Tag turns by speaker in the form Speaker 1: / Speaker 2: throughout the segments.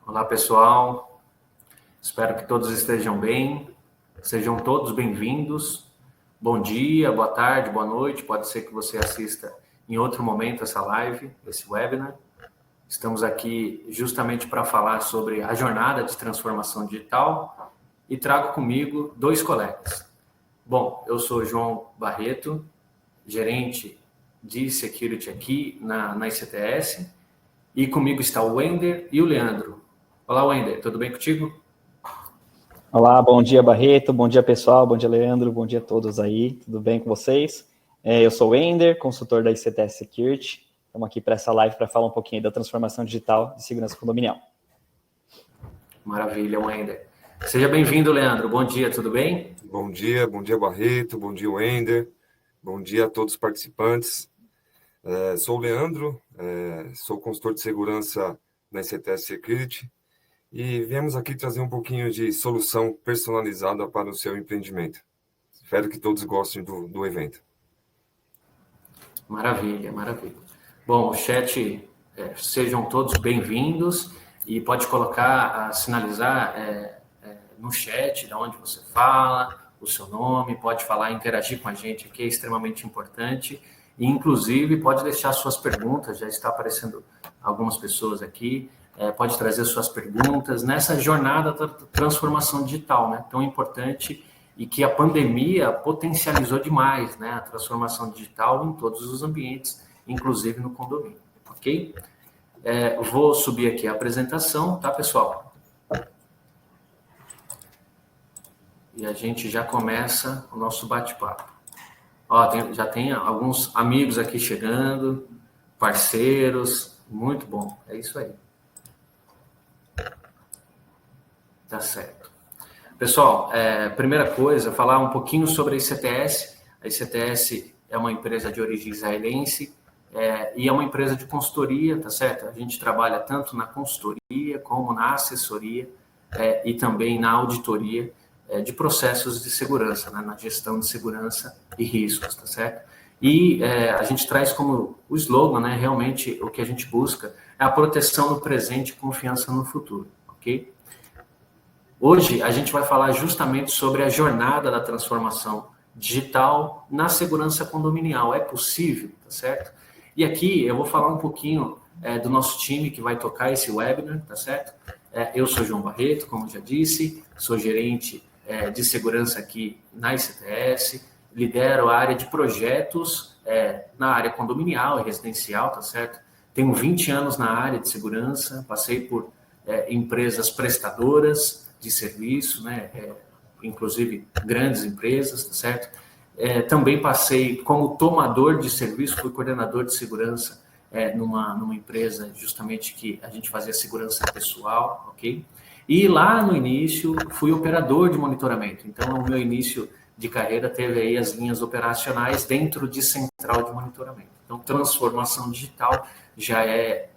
Speaker 1: Olá, pessoal. Espero que todos estejam bem. Sejam todos bem-vindos. Bom dia, boa tarde, boa noite. Pode ser que você assista em outro momento essa live, esse webinar. Estamos aqui justamente para falar sobre a jornada de transformação digital e trago comigo dois colegas. Bom, eu sou João Barreto, gerente de security aqui na ICTS, e comigo está o Wender e o Leandro. Olá, Wender, tudo bem contigo?
Speaker 2: Olá, bom dia, Barreto, bom dia, pessoal, bom dia, Leandro, bom dia a todos aí, tudo bem com vocês? Eu sou o Wender, consultor da ICTS Security, estamos aqui para essa live para falar um pouquinho da transformação digital de segurança condominial.
Speaker 1: Maravilha, Wender. Seja bem-vindo, Leandro, bom dia, tudo bem?
Speaker 3: Bom dia, Barreto, bom dia, Wender, bom dia a todos os participantes. Sou o Leandro, sou consultor de segurança na ICTS Security e viemos aqui trazer um pouquinho de solução personalizada para o seu empreendimento. Espero que todos gostem do evento.
Speaker 1: Maravilha, maravilha. Bom, o chat, sejam todos bem-vindos e pode colocar, sinalizar no chat de onde você fala, o seu nome, pode falar, interagir com a gente aqui, é extremamente importante. E, inclusive, pode deixar suas perguntas, já está aparecendo algumas pessoas aqui, pode trazer suas perguntas nessa jornada da transformação digital, né? Tão importante e que a pandemia potencializou demais, né? A transformação digital em todos os ambientes, inclusive no condomínio, ok? Vou subir aqui a apresentação, tá, pessoal? E a gente já começa o nosso bate-papo. Já tem alguns amigos aqui chegando, parceiros, muito bom, é isso aí. Tá certo. Pessoal, primeira coisa, falar um pouquinho sobre a ICTS. A ICTS é uma empresa de origem israelense e é uma empresa de consultoria, tá certo? A gente trabalha tanto na consultoria como na assessoria e também na auditoria de processos de segurança, né, na gestão de segurança e riscos, tá certo? E a gente traz como o slogan, né, realmente o que a gente busca é a proteção no presente e confiança no futuro, ok? Hoje a gente vai falar justamente sobre a jornada da transformação digital na segurança condominial. É possível, tá certo? E aqui eu vou falar um pouquinho do nosso time que vai tocar esse webinar, tá certo? Eu sou João Barreto, como já disse, sou gerente de segurança aqui na ICTS, lidero a área de projetos na área condominial e residencial, tá certo? Tenho 20 anos na área de segurança, passei por empresas prestadoras de serviço, né? Inclusive grandes empresas, tá certo? Também passei como tomador de serviço, fui coordenador de segurança numa empresa justamente que a gente fazia segurança pessoal, ok? E lá no início fui operador de monitoramento, então o meu início de carreira teve aí as linhas operacionais dentro de central de monitoramento. Então transformação digital já é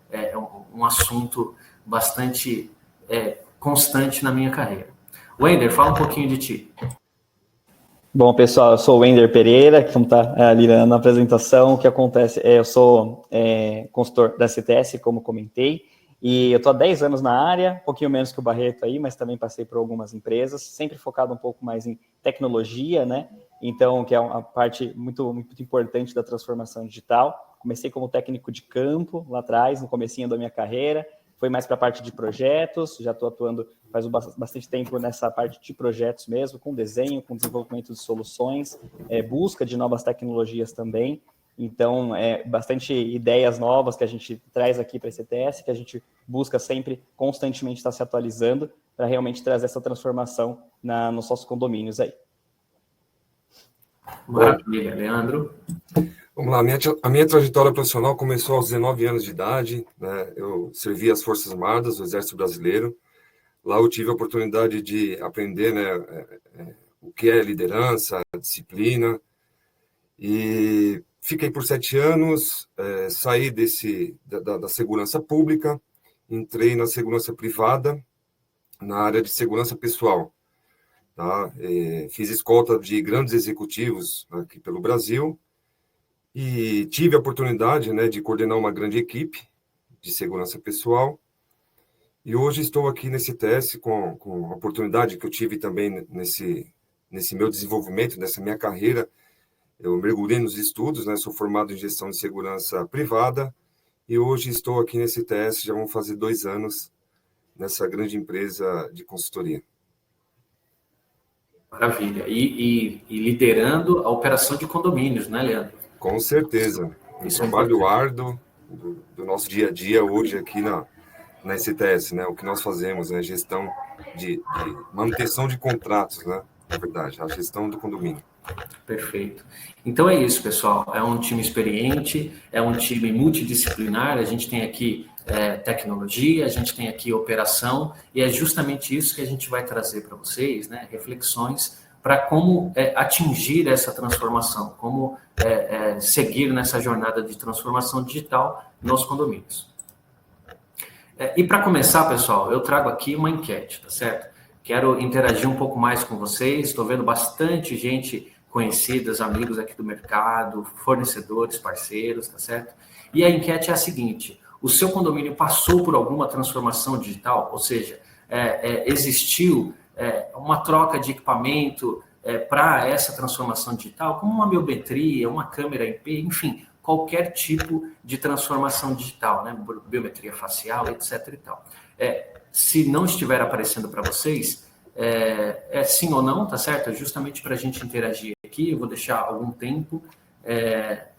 Speaker 1: um assunto bastante constante na minha carreira. Wender, fala um pouquinho de ti.
Speaker 2: Bom, pessoal, eu sou o Wender Pereira, como está ali na apresentação. O que acontece eu sou consultor da CTS, como comentei, e eu estou há 10 anos na área, um pouquinho menos que o Barreto aí, mas também passei por algumas empresas, sempre focado um pouco mais em tecnologia, né? Então, que é uma parte muito, muito importante da transformação digital. Comecei como técnico de campo lá atrás, no comecinho da minha carreira, foi mais para a parte de projetos, já estou atuando faz bastante tempo nessa parte de projetos mesmo, com desenho, com desenvolvimento de soluções, busca de novas tecnologias também. Então, bastante ideias novas que a gente traz aqui para a ICTS, que a gente busca sempre, constantemente estar se atualizando para realmente trazer essa transformação nos nossos condomínios aí.
Speaker 1: Maravilha, Leandro.
Speaker 3: Vamos lá, a minha trajetória profissional começou aos 19 anos de idade, né? Eu servi as Forças Armadas do Exército Brasileiro. Lá eu tive a oportunidade de aprender, né, o que é liderança, disciplina, e fiquei por 7 anos, saí da segurança pública, entrei na segurança privada, na área de segurança pessoal. Tá? Fiz escolta de grandes executivos aqui pelo Brasil, e tive a oportunidade, né, de coordenar uma grande equipe de segurança pessoal. E hoje estou aqui nesse TS com a oportunidade que eu tive também nesse meu desenvolvimento, nessa minha carreira. Eu mergulhei nos estudos, né? Sou formado em gestão de segurança privada e hoje estou aqui nesse TS, já vão fazer 2 anos nessa grande empresa de consultoria.
Speaker 1: Maravilha. E liderando a operação de condomínios, né, Leandro?
Speaker 3: Com certeza. Um trabalho árduo do nosso dia a dia hoje aqui na STS, né? O que nós fazemos, né? Gestão de manutenção de contratos, né? Na verdade, a gestão do condomínio.
Speaker 1: Perfeito. Então é isso, pessoal. É um time experiente, é um time multidisciplinar. A gente tem aqui tecnologia, a gente tem aqui operação, e é justamente isso que a gente vai trazer para vocês, né? Reflexões para como atingir essa transformação, como seguir nessa jornada de transformação digital nos condomínios. E para começar, pessoal, eu trago aqui uma enquete, tá certo? Quero interagir um pouco mais com vocês, estou vendo bastante gente conhecidas, amigos aqui do mercado, fornecedores, parceiros, tá certo? E a enquete é a seguinte: o seu condomínio passou por alguma transformação digital? Ou seja, existiu uma troca de equipamento para essa transformação digital, como uma biometria, uma câmera IP, enfim, qualquer tipo de transformação digital, né? Biometria facial, etc. e tal. Se não estiver aparecendo para vocês, sim ou não, tá certo? Justamente para a gente interagir aqui, eu vou deixar algum tempo,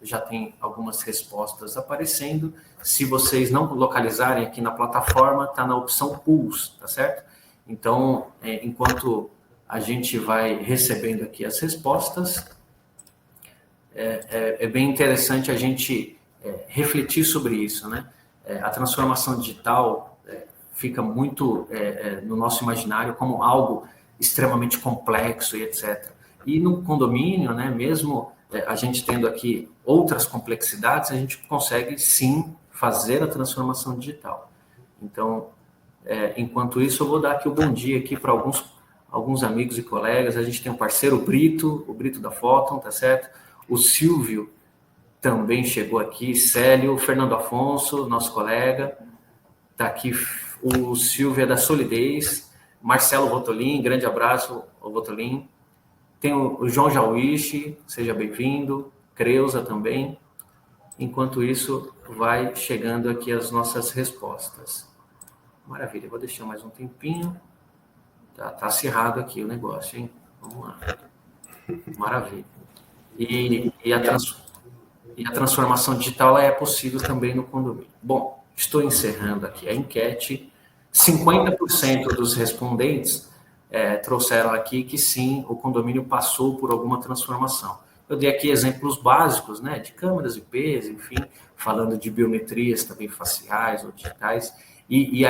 Speaker 1: já tem algumas respostas aparecendo. Se vocês não localizarem aqui na plataforma, está na opção Pulse, tá certo? Então, enquanto a gente vai recebendo aqui as respostas, é bem interessante a gente refletir sobre isso, né? A transformação digital fica muito no nosso imaginário como algo extremamente complexo e etc. E no condomínio, né, mesmo a gente tendo aqui outras complexidades, a gente consegue sim fazer a transformação digital. Então, enquanto isso, eu vou dar aqui o bom dia aqui para alguns amigos e colegas. A gente tem um parceiro, o Brito da Photon, tá certo? O Silvio também chegou aqui, Célio, o Fernando Afonso, nosso colega, tá aqui. O Silvio é da Solidez, Marcelo Votolin, grande abraço ao Votolin. Tem o João Jauichi, seja bem-vindo, Creuza também. Enquanto isso, vai chegando aqui as nossas respostas. Maravilha, vou deixar mais um tempinho. Tá acirrado aqui o negócio, hein? Vamos lá. Maravilha. E a transformação digital é possível também no condomínio. Bom, estou encerrando aqui a enquete. 50% dos respondentes trouxeram aqui que sim, o condomínio passou por alguma transformação. Eu dei aqui exemplos básicos, né, de câmeras IPs, enfim, falando de biometrias também faciais ou digitais, e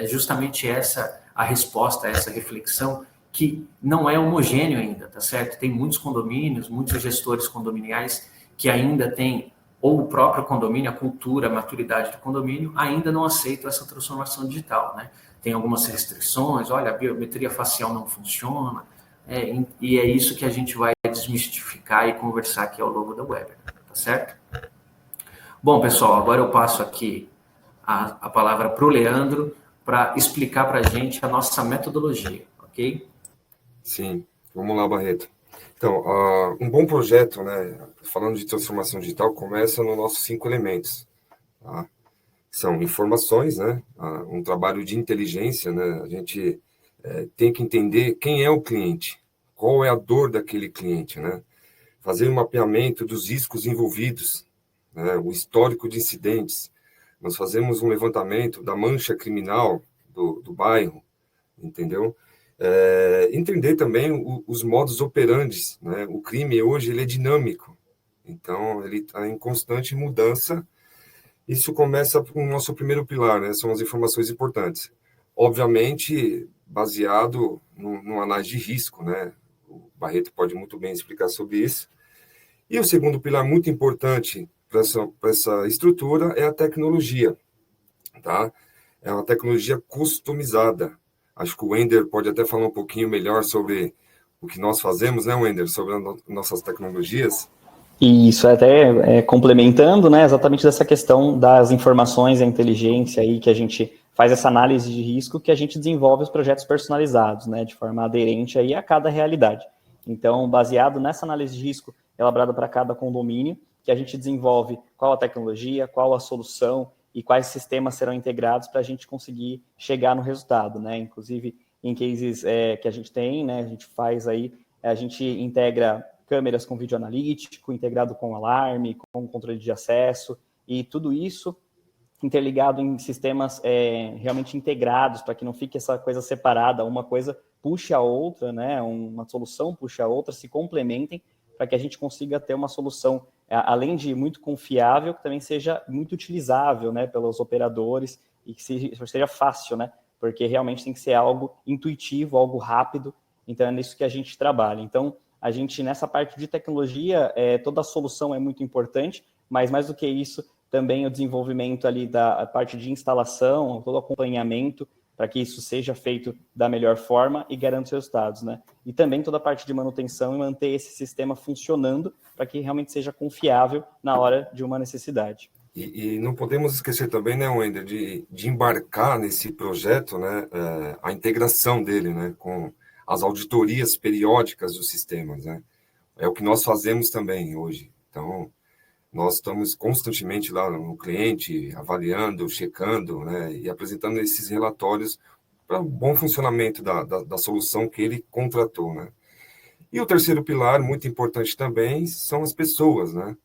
Speaker 1: justamente essa a resposta a essa reflexão, que não é homogêneo ainda, tá certo? Tem muitos condomínios, muitos gestores condominiais que ainda têm, ou o próprio condomínio, a cultura, a maturidade do condomínio, ainda não aceitam essa transformação digital, né? Tem algumas restrições, olha, a biometria facial não funciona, e é isso que a gente vai desmistificar e conversar aqui ao longo da webinar, tá certo? Bom, pessoal, agora eu passo aqui a palavra para o Leandro para explicar para a gente a nossa metodologia, ok?
Speaker 3: Sim, vamos lá, Barreto. Então, um bom projeto, né, falando de transformação digital, começa nos nossos 5 elementos. Tá? São informações, né, um trabalho de inteligência, né, a gente tem que entender quem é o cliente, qual é a dor daquele cliente, né, fazer um mapeamento dos riscos envolvidos, né, o histórico de incidentes. Nós fazemos um levantamento da mancha criminal do bairro, entendeu? Entender também os modus operandi, né? O crime hoje ele é dinâmico, então ele está em constante mudança. Isso começa com o nosso primeiro pilar, né? São as informações importantes, obviamente baseado numa análise de risco, né? O Barreto pode muito bem explicar sobre isso. E o segundo pilar muito importante para essa estrutura é a tecnologia, tá? É uma tecnologia customizada. Acho que o Wender pode até falar um pouquinho melhor sobre o que nós fazemos, né, Wender? Sobre as nossas tecnologias.
Speaker 2: Isso, até complementando, né, exatamente dessa questão das informações, a inteligência aí que a gente faz essa análise de risco que a gente desenvolve os projetos personalizados, né, de forma aderente aí a cada realidade. Então, baseado nessa análise de risco elaborada para cada condomínio, que a gente desenvolve qual a tecnologia, qual a solução e quais sistemas serão integrados para a gente conseguir chegar no resultado, né? Inclusive, em cases que a gente tem, né, a gente faz aí, a gente integra câmeras com vídeo analítico, integrado com alarme, com controle de acesso, e tudo isso interligado em sistemas realmente integrados, para que não fique essa coisa separada, uma coisa puxa a outra, né? Uma solução puxa a outra, se complementem, para que a gente consiga ter uma solução, além de muito confiável, que também seja muito utilizável, né, pelos operadores e que seja fácil, né? Porque realmente tem que ser algo intuitivo, algo rápido, então é nisso que a gente trabalha. Então, a gente, nessa parte de tecnologia, toda a solução é muito importante, mas mais do que isso, também o desenvolvimento ali da parte de instalação, todo o acompanhamento, para que isso seja feito da melhor forma e garanta os resultados, né? E também toda a parte de manutenção e manter esse sistema funcionando para que realmente seja confiável na hora de uma necessidade.
Speaker 3: E não podemos esquecer também, né, Wender, de embarcar nesse projeto, né, a integração dele, né, com as auditorias periódicas dos sistemas, né? É o que nós fazemos também hoje. Então, nós estamos constantemente lá no cliente, avaliando, checando, né, e apresentando esses relatórios para o bom funcionamento da solução que ele contratou, né? E o terceiro pilar, muito importante também, são as pessoas, né?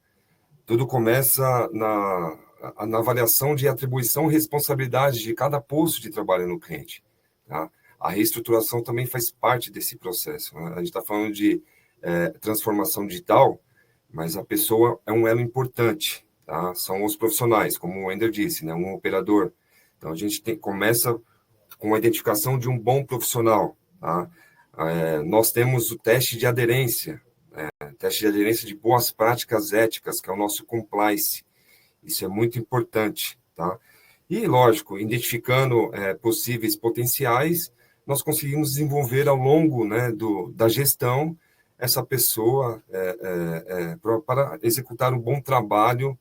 Speaker 3: Tudo começa na avaliação de atribuição e responsabilidade de cada posto de trabalho no cliente, tá? A reestruturação também faz parte desse processo, né? A gente está falando de transformação digital, mas a pessoa é um elo importante, tá? São os profissionais, como o Wender disse, né? Um operador. Então, a gente começa com a identificação de um bom profissional, tá? Nós temos o teste de aderência, teste de aderência de boas práticas éticas, que é o nosso compliance. Isso é muito importante, tá? E, lógico, identificando possíveis potenciais, nós conseguimos desenvolver ao longo, né, da gestão essa pessoa para executar um bom trabalho.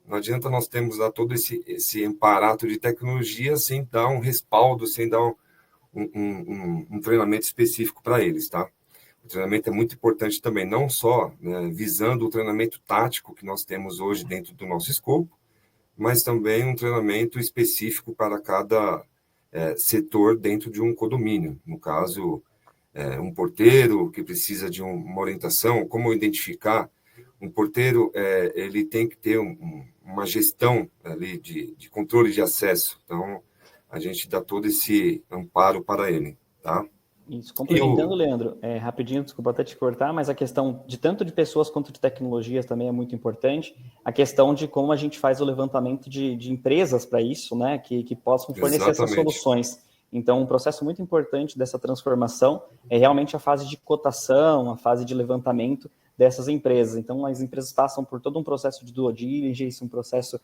Speaker 3: Não adianta nós termos lá todo esse aparato de tecnologia sem dar um respaldo, sem dar um treinamento específico para eles, tá? O treinamento é muito importante também, não só, né, visando o treinamento tático que nós temos hoje dentro do nosso escopo, mas também um treinamento específico para cada setor dentro de um condomínio. No caso, um porteiro que precisa de uma orientação, como identificar. Um porteiro, ele tem que ter uma gestão ali de controle de acesso. Então, a gente dá todo esse amparo para ele, tá?
Speaker 2: Isso, complementando, Leandro, rapidinho, desculpa até te cortar, mas a questão de tanto de pessoas quanto de tecnologias também é muito importante. A questão de como a gente faz o levantamento de empresas para isso, né, que possam fornecer essas soluções. Então, um processo muito importante dessa transformação é realmente a fase de cotação, a fase de levantamento dessas empresas. Então, as empresas passam por todo um processo de due diligence, um processo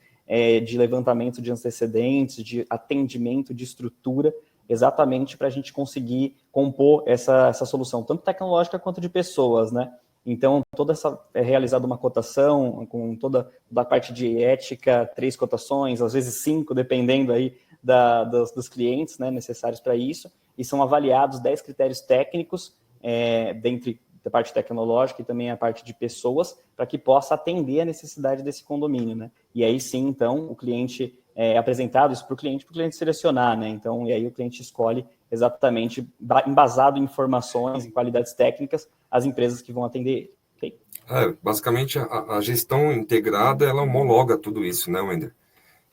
Speaker 2: de levantamento de antecedentes, de atendimento, de estrutura, exatamente para a gente conseguir compor essa solução, tanto tecnológica quanto de pessoas, né? Então, toda essa realizada uma cotação, com toda a parte de ética, 3 cotações, às vezes 5, dependendo aí dos clientes, né, necessários para isso, e são avaliados 10 critérios técnicos, dentre a parte tecnológica e também a parte de pessoas, para que possa atender a necessidade desse condomínio, né? E aí sim, então, o cliente apresentado isso para o cliente selecionar, né? Então, e aí o cliente escolhe exatamente, embasado em informações, em qualidades técnicas, as empresas que vão atender ele. Okay?
Speaker 3: Basicamente, a gestão integrada, ela homologa tudo isso, né, Wender?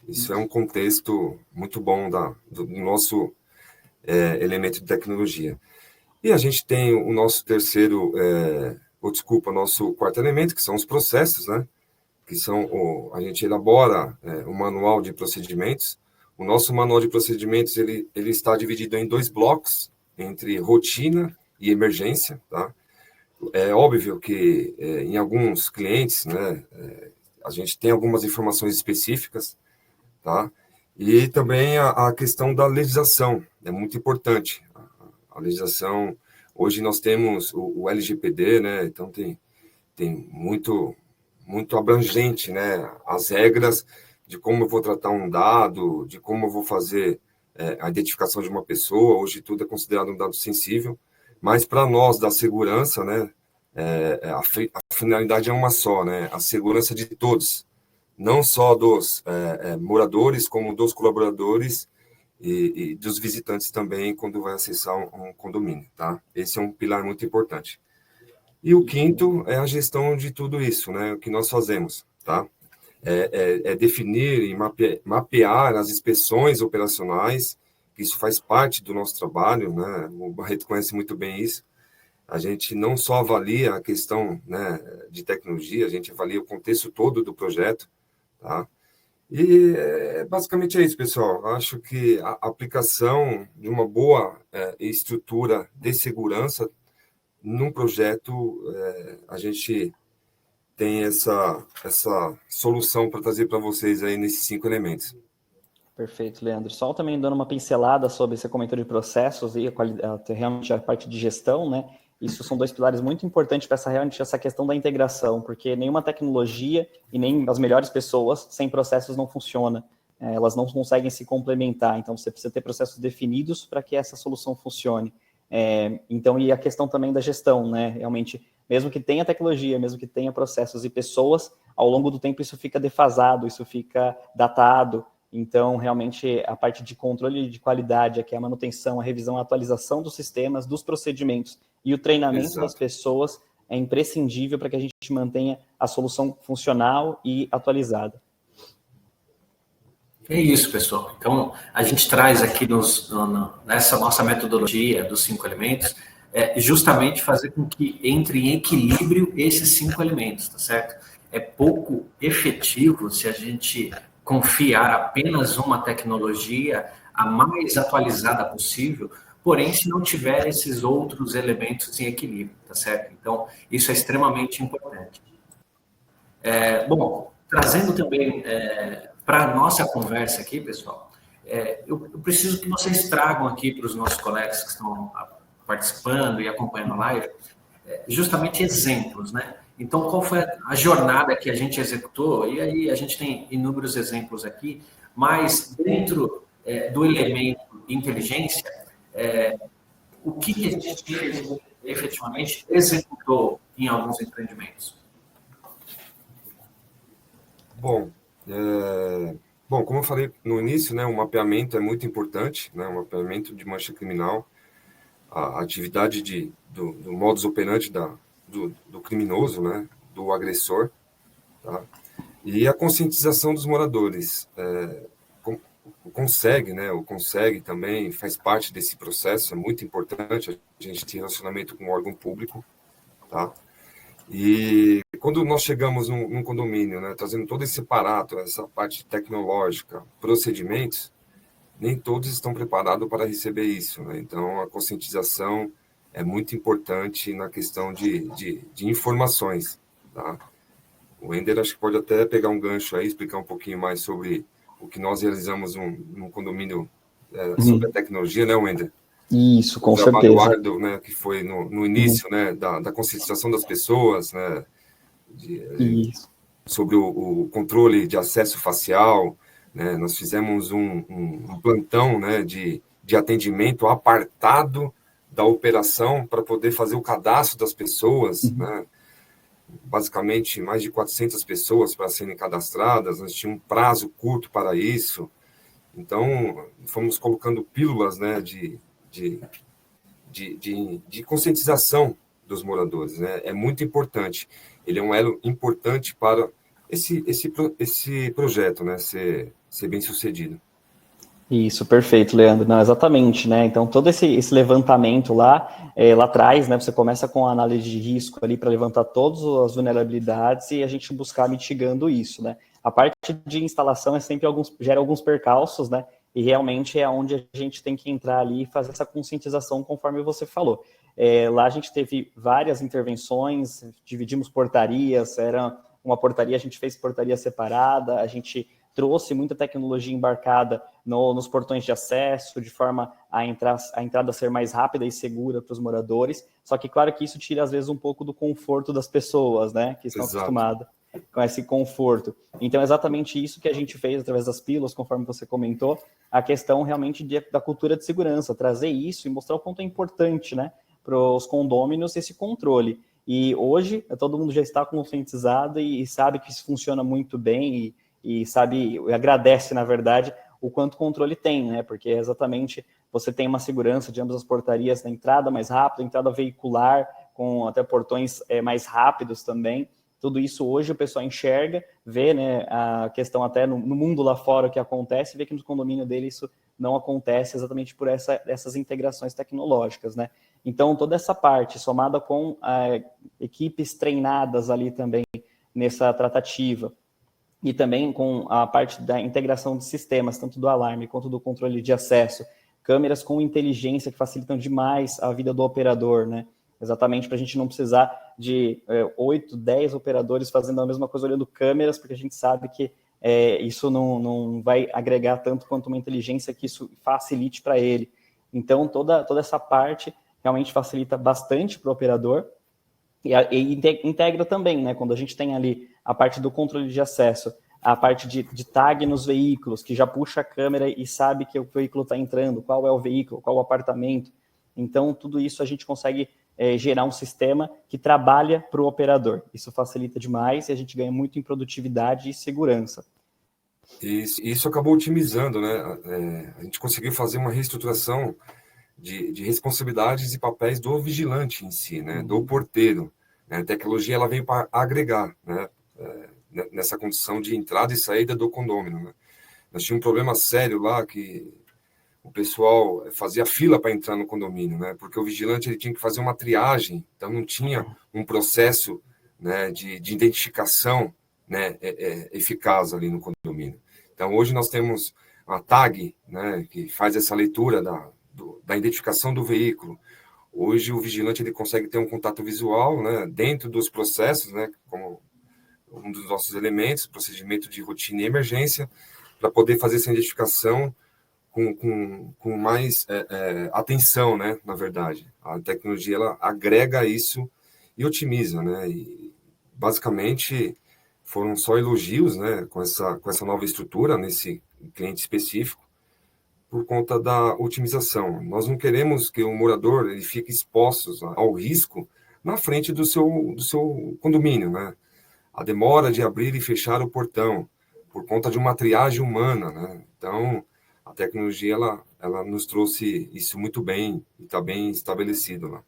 Speaker 3: Isso é um contexto muito bom do nosso elemento de tecnologia. E a gente tem o nosso nosso quarto elemento, que são os processos, né? Que são, a gente elabora um manual de procedimentos. O nosso manual de procedimentos, ele está dividido em 2 blocos, entre rotina e emergência, tá? É óbvio que em alguns clientes, né, a gente tem algumas informações específicas, tá? E também a questão da legislação, é muito importante. A legislação, hoje nós temos o LGPD, né? Então tem muito abrangente, né? As regras de como eu vou tratar um dado, de como eu vou fazer a identificação de uma pessoa, hoje tudo é considerado um dado sensível, mas para nós da segurança, né, a finalidade é uma só, né, a segurança de todos, não só dos moradores, como dos colaboradores e dos visitantes também, quando vai acessar um condomínio, tá? Esse é um pilar muito importante. E o quinto é a gestão de tudo isso, né, o que nós fazemos, tá? Definir e mapear as inspeções operacionais, isso faz parte do nosso trabalho, né? O Barreto conhece muito bem isso. A gente não só avalia a questão, né, de tecnologia, a gente avalia o contexto todo do projeto, tá? E basicamente é isso, pessoal. Acho que a aplicação de uma boa estrutura de segurança num projeto, a gente tem essa solução para trazer para vocês aí nesses 5 elementos.
Speaker 2: Perfeito, Leandro. Só também dando uma pincelada sobre esse comentário de processos e realmente a parte de gestão, né? Isso são 2 pilares muito importantes para realmente essa questão da integração, porque nenhuma tecnologia e nem as melhores pessoas sem processos não funciona. Elas não conseguem se complementar, então você precisa ter processos definidos para que essa solução funcione. Então, e a questão também da gestão, né? Realmente, mesmo que tenha tecnologia, mesmo que tenha processos e pessoas, ao longo do tempo isso fica defasado, isso fica datado. Então, realmente, a parte de controle de qualidade, aqui a manutenção, a revisão, a atualização dos sistemas, dos procedimentos e o treinamento das pessoas é imprescindível para que a gente mantenha a solução funcional e atualizada.
Speaker 1: É isso, pessoal. Então, a gente traz aqui nessa nossa metodologia dos 5 elementos, justamente fazer com que entre em equilíbrio esses 5 elementos, tá certo? É pouco efetivo se a gente confiar apenas uma tecnologia a mais atualizada possível, porém, se não tiver esses outros elementos em equilíbrio, tá certo? Então, isso é extremamente importante. Bom, trazendo também para a nossa conversa aqui, pessoal, eu preciso que vocês tragam aqui para os nossos colegas que estão participando e acompanhando a live, justamente exemplos, né? Então, qual foi a jornada que a gente executou? E aí a gente tem inúmeros exemplos aqui, mas dentro do elemento inteligência, o que a gente efetivamente executou em alguns empreendimentos?
Speaker 3: Bom, como eu falei no início, né, o mapeamento é muito importante, né, o mapeamento de mancha criminal, a atividade do modus operandi do criminoso, né, do agressor, tá? E a conscientização dos moradores. O Consegue também faz parte desse processo, é muito importante a gente ter relacionamento com o órgão público, tá? E quando nós chegamos num condomínio, né, trazendo todo esse aparato, essa parte tecnológica, procedimentos, nem todos estão preparados para receber isso, né? Então, a conscientização é muito importante na questão de informações, tá? O Ender acho que pode até pegar um gancho aí, explicar um pouquinho mais sobre o que nós realizamos num condomínio sobre a tecnologia, né, Ender?
Speaker 2: Isso, com certeza.
Speaker 3: O trabalho árduo, né, que foi no início, né, da conscientização das pessoas, né, sobre o controle de acesso facial, né, nós fizemos um plantão, né, de atendimento apartado da operação para poder fazer o cadastro das pessoas, né, basicamente mais de 400 pessoas para serem cadastradas, nós tínhamos um prazo curto para isso, então fomos colocando pílulas, né, de conscientização dos moradores, né? É muito importante. Ele é um elo importante para esse projeto, né? Ser bem sucedido.
Speaker 2: Isso, perfeito, Leandro. Não, exatamente, né? Então, todo esse levantamento lá atrás, né? Você começa com a análise de risco ali para levantar todas as vulnerabilidades e a gente buscar mitigando isso, né? A parte de instalação sempre gera alguns percalços, né? E realmente é onde a gente tem que entrar ali e fazer essa conscientização, conforme você falou. Lá a gente teve várias intervenções, dividimos portarias, era uma portaria, a gente fez portaria separada, a gente trouxe muita tecnologia embarcada nos portões de acesso, de forma a entrada ser mais rápida e segura para os moradores. Só que, claro que isso tira, às vezes, um pouco do conforto das pessoas, né, que estão acostumadas. com esse conforto. Então, é exatamente isso que a gente fez através das pílulas, conforme você comentou, a questão realmente da cultura de segurança, trazer isso e mostrar o quanto é importante, né, para os condôminos esse controle. E hoje, todo mundo já está conscientizado e sabe que isso funciona muito bem e sabe, e agradece, na verdade, o quanto controle tem, né? Porque exatamente você tem uma segurança de ambas as portarias na entrada mais rápida, entrada veicular, com até portões mais rápidos também. Tudo isso hoje o pessoal enxerga, vê, né, a questão até no mundo lá fora o que acontece, vê que no condomínio dele isso não acontece exatamente por essas integrações tecnológicas, né? Então, toda essa parte, somada com equipes treinadas ali também nessa tratativa, e também com a parte da integração de sistemas, tanto do alarme quanto do controle de acesso, câmeras com inteligência que facilitam demais a vida do operador, né? Exatamente para a gente não precisar de 8, 10 operadores fazendo a mesma coisa olhando câmeras, porque a gente sabe que isso não vai agregar tanto quanto uma inteligência que isso facilite para ele. Então, toda essa parte realmente facilita bastante para o operador e integra também, né? Quando a gente tem ali a parte do controle de acesso, a parte de tag nos veículos, que já puxa a câmera e sabe que o veículo está entrando, qual é o veículo, qual o apartamento. Então, tudo isso a gente consegue gerar um sistema que trabalha para o operador. Isso facilita demais e a gente ganha muito em produtividade e segurança.
Speaker 3: Isso acabou otimizando, né? A gente conseguiu fazer uma reestruturação de responsabilidades e papéis do vigilante em si, né? Do porteiro. Né? A tecnologia ela veio para agregar, né? Nessa condição de entrada e saída do condômino. Né? Nós tínhamos um problema sério lá que o pessoal fazia fila para entrar no condomínio, né? Porque o vigilante ele tinha que fazer uma triagem, então não tinha um processo, né, de identificação, né, eficaz ali no condomínio. Então hoje nós temos a tag, né, que faz essa leitura da identificação do veículo. Hoje o vigilante ele consegue ter um contato visual, né, dentro dos processos, né, como um dos nossos elementos, procedimento de rotina e emergência, para poder fazer essa identificação com mais atenção, né, na verdade. A tecnologia ela agrega isso e otimiza, né, e basicamente foram só elogios, né, com essa nova estrutura nesse cliente específico, por conta da otimização. Nós não queremos que o morador ele fique exposto ao risco na frente do seu condomínio, né? A demora de abrir e fechar o portão, por conta de uma triagem humana, né? Então, a tecnologia, ela nos trouxe isso muito bem, e está bem estabelecido lá.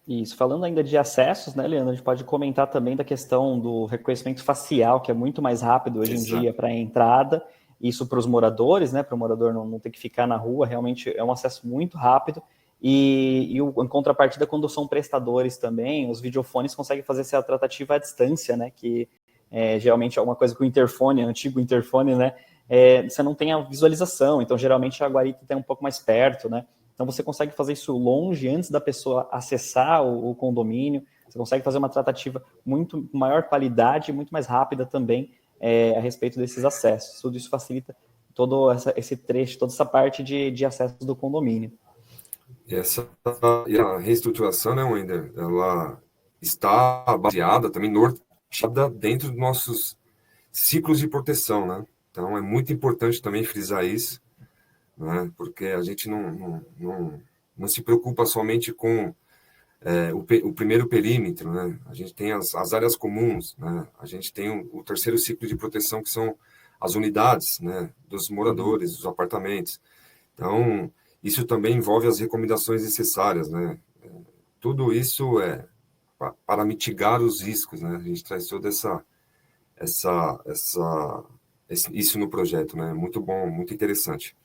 Speaker 2: Isso, falando ainda de acessos, né, Leandro, a gente pode comentar também da questão do reconhecimento facial, que é muito mais rápido hoje em dia para a entrada, isso para os moradores, né, para o morador não ter que ficar na rua, realmente é um acesso muito rápido, e em contrapartida, quando são prestadores também, os videofones conseguem fazer essa tratativa à distância, né, que geralmente é uma coisa que o interfone, antigo interfone, né, você não tem a visualização, então geralmente a guarita está um pouco mais perto, né, então você consegue fazer isso longe, antes da pessoa acessar o condomínio, você consegue fazer uma tratativa muito maior qualidade e muito mais rápida também a respeito desses acessos. Tudo isso facilita todo esse trecho, toda essa parte de acesso do condomínio.
Speaker 3: E a reestruturação, né, Wender, ela está baseada também norteada dentro dos nossos ciclos de proteção, né? Então é muito importante também frisar isso, né? Porque a gente não se preocupa somente com o primeiro perímetro, né? A gente tem as áreas comuns, né? A gente tem o terceiro ciclo de proteção, que são as unidades, né, dos moradores, dos apartamentos. Então, isso também envolve as recomendações necessárias, né? Tudo isso é para mitigar os riscos, né? A gente traz toda isso no projeto, né? Muito bom, muito interessante.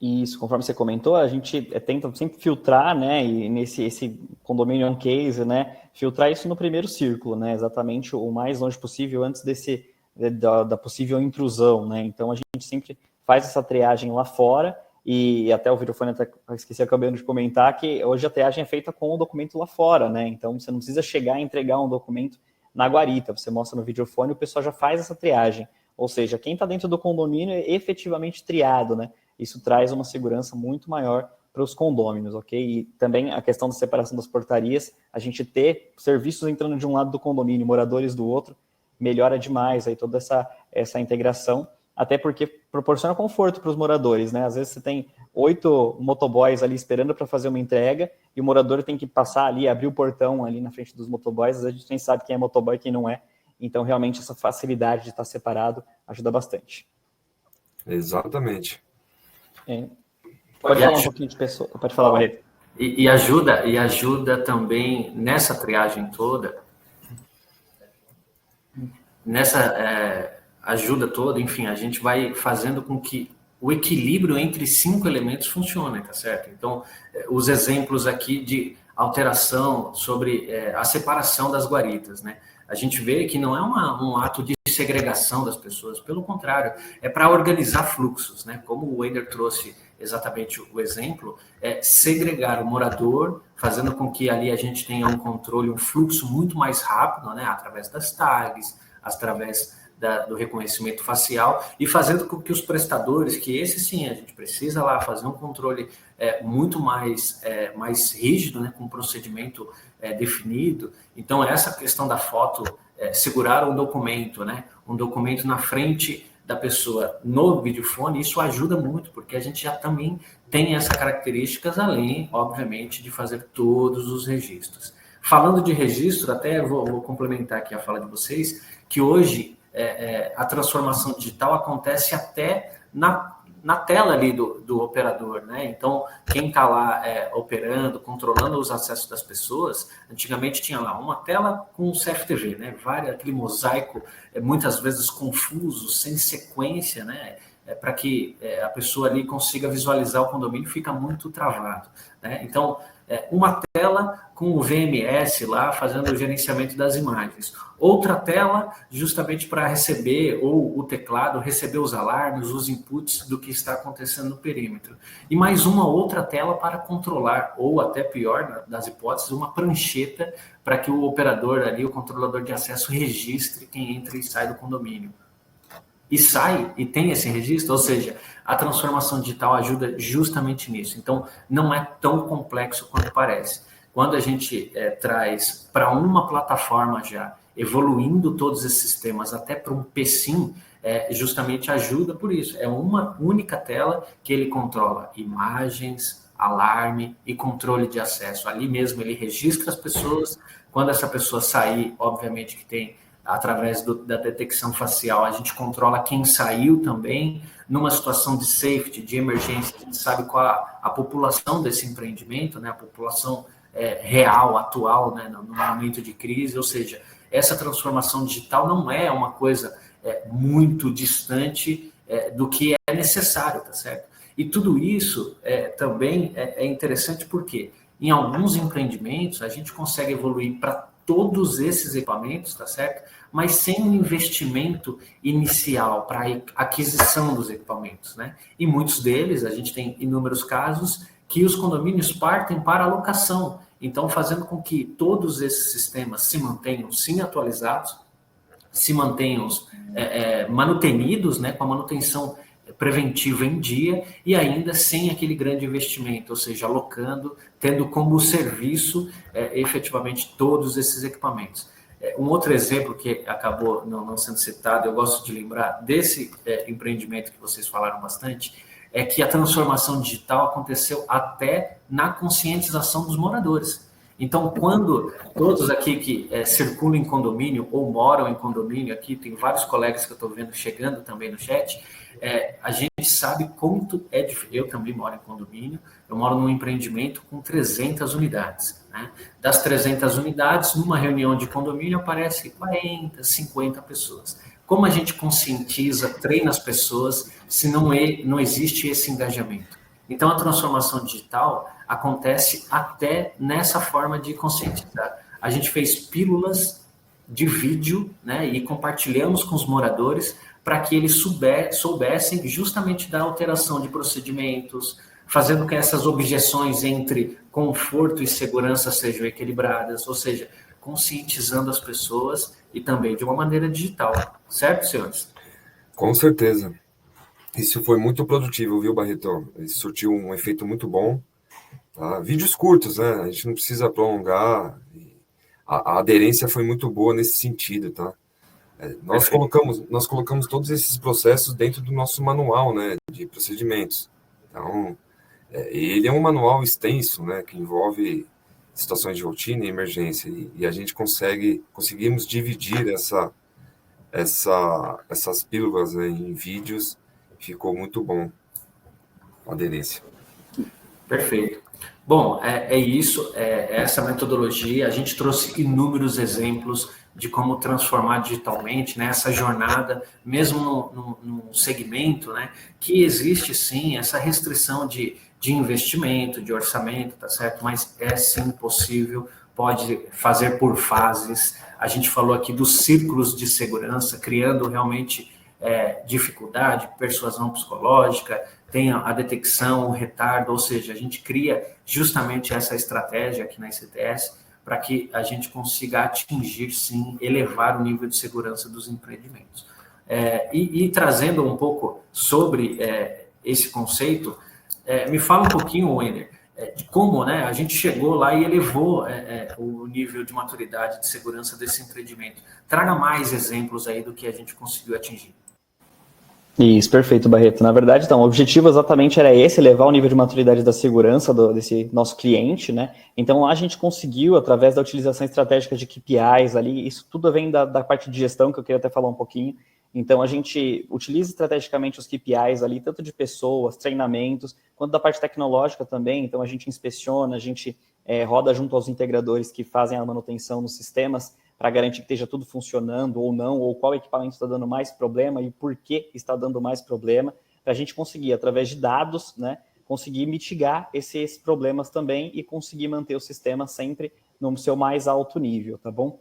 Speaker 2: Isso, conforme você comentou, a gente tenta sempre filtrar, né, e esse condomínio on case, né, filtrar isso no primeiro círculo, né, exatamente o mais longe possível antes da possível intrusão, né, então a gente sempre faz essa triagem lá fora, e até o videofone, até esqueci, acabando de comentar, que hoje a triagem é feita com o documento lá fora, né, então você não precisa chegar e entregar um documento na guarita, você mostra no videofone e o pessoal já faz essa triagem, ou seja, quem está dentro do condomínio é efetivamente triado, né. Isso traz uma segurança muito maior para os condôminos, ok? E também a questão da separação das portarias, a gente ter serviços entrando de um lado do condomínio, moradores do outro, melhora demais aí toda essa integração, até porque proporciona conforto para os moradores, né? Às vezes você tem 8 motoboys ali esperando para fazer uma entrega e o morador tem que passar ali, abrir o portão ali na frente dos motoboys, às vezes a gente nem sabe quem é motoboy e quem não é. Então, realmente, essa facilidade de estar separado ajuda bastante.
Speaker 3: Exatamente.
Speaker 2: Pode falar um pouquinho de pessoa. Pode falar, Barreto.
Speaker 1: E ajuda também nessa triagem toda, nessa ajuda toda, enfim, a gente vai fazendo com que o equilíbrio entre 5 elementos funcione, tá certo? Então, os exemplos aqui de alteração sobre a separação das guaritas, né? A gente vê que não é um ato de segregação das pessoas, pelo contrário, é para organizar fluxos, né? Como o Wender trouxe exatamente o exemplo, é segregar o morador, fazendo com que ali a gente tenha um controle, um fluxo muito mais rápido, né? Através das tags, através do reconhecimento facial e fazendo com que os prestadores, que esse sim, a gente precisa lá fazer um controle muito mais rígido, né, com um procedimento definido. Então, essa questão da foto, segurar um documento, né, um documento na frente da pessoa no videofone, isso ajuda muito, porque a gente já também tem essas características, além, obviamente, de fazer todos os registros. Falando de registro, até vou complementar aqui a fala de vocês, que hoje a transformação digital acontece até na tela ali do operador, né? Então, quem está lá operando, controlando os acessos das pessoas, antigamente tinha lá uma tela com CFTV, né? Aquele mosaico, muitas vezes confuso, sem sequência, né? Para que a pessoa ali consiga visualizar o condomínio, fica muito travado, né? Então, uma tela com o VMS lá, fazendo o gerenciamento das imagens. Outra tela, justamente para receber, ou o teclado, receber os alarmes, os inputs do que está acontecendo no perímetro. E mais uma outra tela para controlar, ou até pior, das hipóteses, uma prancheta para que o operador ali, o controlador de acesso, registre quem entra e sai do condomínio. E sai, e tem esse registro, ou seja, a transformação digital ajuda justamente nisso. Então, não é tão complexo quanto parece. Quando a gente traz para uma plataforma já, evoluindo todos esses sistemas até para um PSIM, justamente ajuda por isso. É uma única tela que ele controla imagens, alarme e controle de acesso. Ali mesmo ele registra as pessoas. Quando essa pessoa sair, obviamente que tem, através da detecção facial, a gente controla quem saiu também. Numa situação de safety, de emergência, a gente sabe qual a população desse empreendimento, né? A população real, atual, né? No momento de crise. Ou seja, essa transformação digital não é uma coisa muito distante do que é necessário, tá certo? E tudo isso também é interessante porque em alguns empreendimentos a gente consegue evoluir para todos esses equipamentos, tá certo? Mas sem um investimento inicial para a aquisição dos equipamentos, né? E muitos deles, a gente tem inúmeros casos que os condomínios partem para a locação, então fazendo com que todos esses sistemas se mantenham sim atualizados, se mantenham manutenidos, né, com a manutenção preventiva em dia e ainda sem aquele grande investimento, ou seja, alocando, tendo como serviço efetivamente todos esses equipamentos. Um outro exemplo que acabou não sendo citado, eu gosto de lembrar desse empreendimento que vocês falaram bastante, é que a transformação digital aconteceu até na conscientização dos moradores. Então, quando todos aqui que circulam em condomínio ou moram em condomínio, aqui tem vários colegas que eu estou vendo chegando também no chat, a gente sabe quanto é difícil. Eu também moro em condomínio, eu moro num empreendimento com 300 unidades. Né? Das 300 unidades, numa reunião de condomínio aparece 40, 50 pessoas. Como a gente conscientiza, treina as pessoas, se não existe esse engajamento? Então, a transformação digital acontece até nessa forma de conscientizar. A gente fez pílulas de vídeo, né, e compartilhamos com os moradores para que eles soubessem justamente da alteração de procedimentos, fazendo com que essas objeções entre conforto e segurança sejam equilibradas, ou seja, conscientizando as pessoas e também de uma maneira digital. Certo, senhores?
Speaker 3: Com certeza. Isso foi muito produtivo, viu, Barreto? Isso surtiu um efeito muito bom. Tá? Vídeos curtos, né? A gente não precisa prolongar. A aderência foi muito boa nesse sentido, tá? Nós colocamos todos esses processos dentro do nosso manual, né, de procedimentos. Então, ele é um manual extenso, né, que envolve situações de rotina e emergência, e a gente conseguimos dividir essas pílulas, né, em vídeos. Ficou muito bom a aderência.
Speaker 1: Perfeito. Bom, é isso, essa metodologia. A gente trouxe inúmeros exemplos de como transformar digitalmente, né, essa jornada, mesmo no segmento, né, que existe sim essa restrição de investimento, de orçamento, tá certo? Mas é sim possível, pode fazer por fases. A gente falou aqui dos círculos de segurança, criando realmente dificuldade, persuasão psicológica, tem a detecção, o retardo, ou seja, a gente cria justamente essa estratégia aqui na ICTS para que a gente consiga atingir, sim, elevar o nível de segurança dos empreendimentos. E trazendo um pouco sobre esse conceito, me fala um pouquinho, Wender, de como, né, a gente chegou lá e elevou o nível de maturidade de segurança desse empreendimento. Traga mais exemplos aí do que a gente conseguiu atingir.
Speaker 2: Isso, perfeito, Barreto. Na verdade, então, o objetivo exatamente era esse, elevar o nível de maturidade da segurança desse nosso cliente, né? Então, lá a gente conseguiu, através da utilização estratégica de KPIs ali, isso tudo vem da parte de gestão, que eu queria até falar um pouquinho. Então, a gente utiliza estrategicamente os KPIs ali, tanto de pessoas, treinamentos, quanto da parte tecnológica também. Então, a gente inspeciona, a gente roda junto aos integradores que fazem a manutenção nos sistemas, para garantir que esteja tudo funcionando ou não, ou qual equipamento está dando mais problema e por que está dando mais problema, para a gente conseguir, através de dados, né, conseguir mitigar esses problemas também e conseguir manter o sistema sempre no seu mais alto nível, tá bom?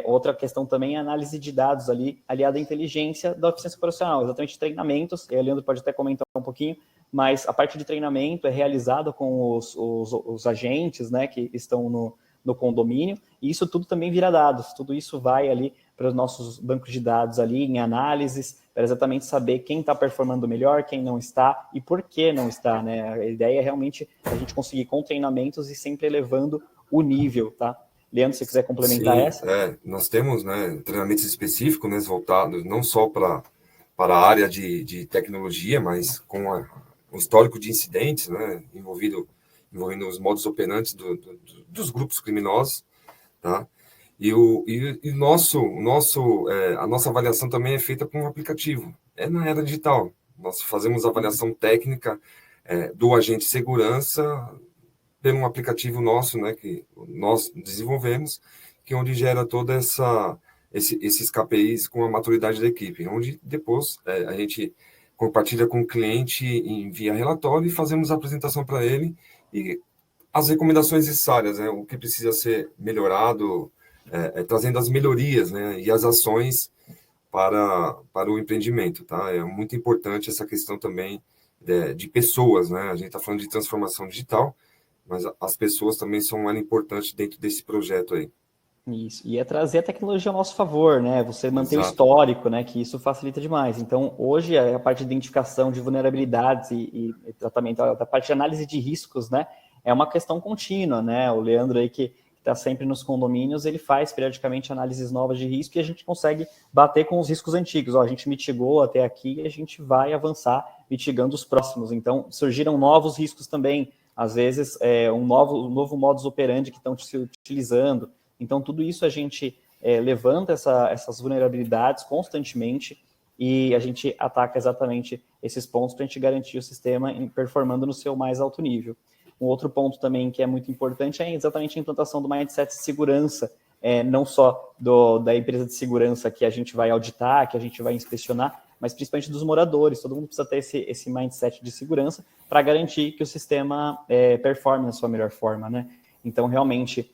Speaker 2: Outra questão também é a análise de dados ali, aliada à inteligência da eficiência operacional, exatamente treinamentos, e o Leandro pode até comentar um pouquinho, mas a parte de treinamento é realizada com os agentes, né, que estão no condomínio, e isso tudo também vira dados, tudo isso vai ali para os nossos bancos de dados ali em análises, para exatamente saber quem está performando melhor, quem não está e por que não está, né? A ideia é realmente a gente conseguir com treinamentos e sempre elevando o nível, tá? Leandro, se você quiser complementar. Sim,
Speaker 3: essa. Nós temos, né, treinamentos específicos, né, voltados não só para a área de tecnologia, mas com o histórico de incidentes, né, envolvendo os modus operantes dos grupos criminosos, tá? E a nossa avaliação também é feita com um aplicativo. Na era digital. Nós fazemos avaliação técnica do agente de segurança pelo um aplicativo nosso, né, que nós desenvolvemos, que é onde gera toda esses KPIs com a maturidade da equipe, onde depois a gente compartilha com o cliente, envia relatório e fazemos a apresentação para ele e as recomendações necessárias, né, o que precisa ser melhorado, trazendo as melhorias, né, e as ações para o empreendimento, tá? É muito importante essa questão também de pessoas, né? A gente está falando de transformação digital, mas as pessoas também são uma área importante dentro desse projeto aí.
Speaker 2: Isso, e é trazer a tecnologia ao nosso favor, né? Você manter o histórico, né? Que isso facilita demais. Então, hoje, a parte de identificação de vulnerabilidades e tratamento, da parte de análise de riscos, né? É uma questão contínua, né? O Leandro aí, que está sempre nos condomínios, ele faz periodicamente análises novas de risco e a gente consegue bater com os riscos antigos. Ó, a gente mitigou até aqui e a gente vai avançar mitigando os próximos. Então, surgiram novos riscos também. Às vezes, um novo modus operandi que estão se utilizando. Então, tudo isso a gente levanta essas vulnerabilidades constantemente e a gente ataca exatamente esses pontos para a gente garantir o sistema performando no seu mais alto nível. Um outro ponto também que é muito importante é exatamente a implantação do mindset de segurança, não só da empresa de segurança que a gente vai auditar, que a gente vai inspecionar, mas principalmente dos moradores. Todo mundo precisa ter esse mindset de segurança para garantir que o sistema performe na sua melhor forma, né? Então, realmente,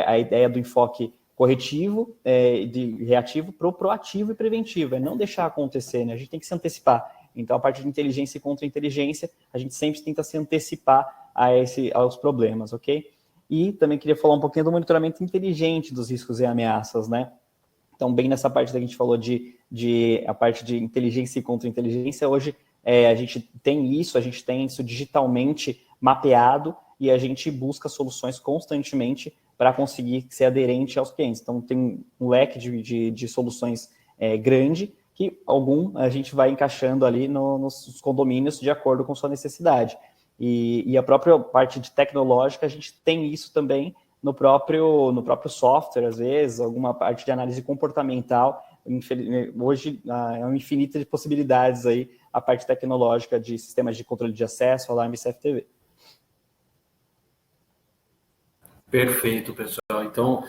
Speaker 2: a ideia do enfoque corretivo, de reativo, para o proativo e preventivo, é não deixar acontecer, né? A gente tem que se antecipar. Então, a parte de inteligência e contra-inteligência, a gente sempre tenta se antecipar aos problemas, ok? E também queria falar um pouquinho do monitoramento inteligente dos riscos e ameaças, né? Então, bem nessa parte que a gente falou a parte de inteligência e contra-inteligência, hoje a gente tem isso digitalmente mapeado e a gente busca soluções constantemente para conseguir ser aderente aos clientes. Então, tem um leque de soluções grande, que a gente vai encaixando ali nos condomínios de acordo com sua necessidade. E a própria parte de tecnológica, a gente tem isso também no próprio software, às vezes, alguma parte de análise comportamental. Hoje é uma infinita de possibilidades aí, a parte tecnológica de sistemas de controle de acesso, alarme CFTV.
Speaker 1: Perfeito, pessoal. Então,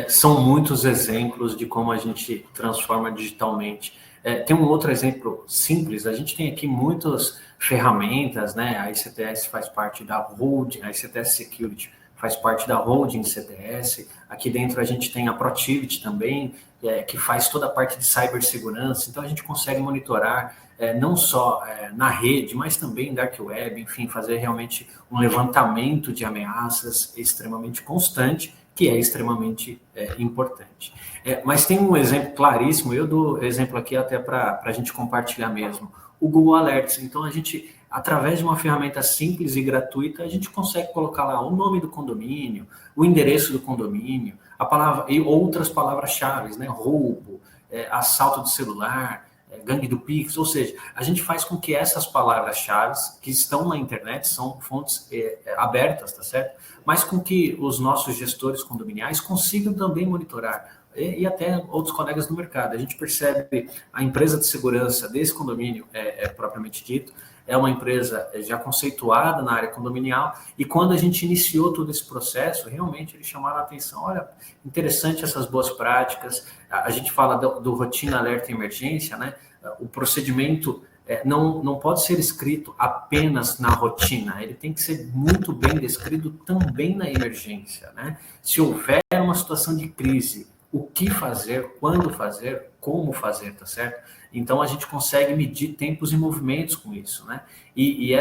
Speaker 1: são muitos exemplos de como a gente transforma digitalmente. Tem um outro exemplo simples, a gente tem aqui muitas ferramentas, né? A ICTS faz parte da holding, a ICTS Security faz parte da holding CTS. Aqui dentro a gente tem a Protivity também, que faz toda a parte de cibersegurança. Então, a gente consegue monitorar não só na rede, mas também dark web, enfim, fazer realmente um levantamento de ameaças extremamente constante, que é extremamente importante. Mas tem um exemplo claríssimo, eu dou exemplo aqui até para a gente compartilhar mesmo, o Google Alerts. Então, a gente, através de uma ferramenta simples e gratuita, a gente consegue colocar lá o nome do condomínio, o endereço do condomínio, a palavra e outras palavras-chave, né? Roubo, assalto de celular, gangue do Pix, ou seja, a gente faz com que essas palavras-chave que estão na internet, são fontes abertas, tá certo? Mas com que os nossos gestores condominiais consigam também monitorar, e até outros colegas do mercado. A gente percebe a empresa de segurança desse condomínio, propriamente dito, é uma empresa já conceituada na área condominial, e quando a gente iniciou todo esse processo, realmente eles chamaram a atenção, olha, interessante essas boas práticas, a gente fala do rotina, alerta e emergência, né? O procedimento não pode ser escrito apenas na rotina, ele tem que ser muito bem descrito também na emergência, né? Se houver uma situação de crise, o que fazer, quando fazer, como fazer, tá certo? Então, a gente consegue medir tempos e movimentos com isso, né? E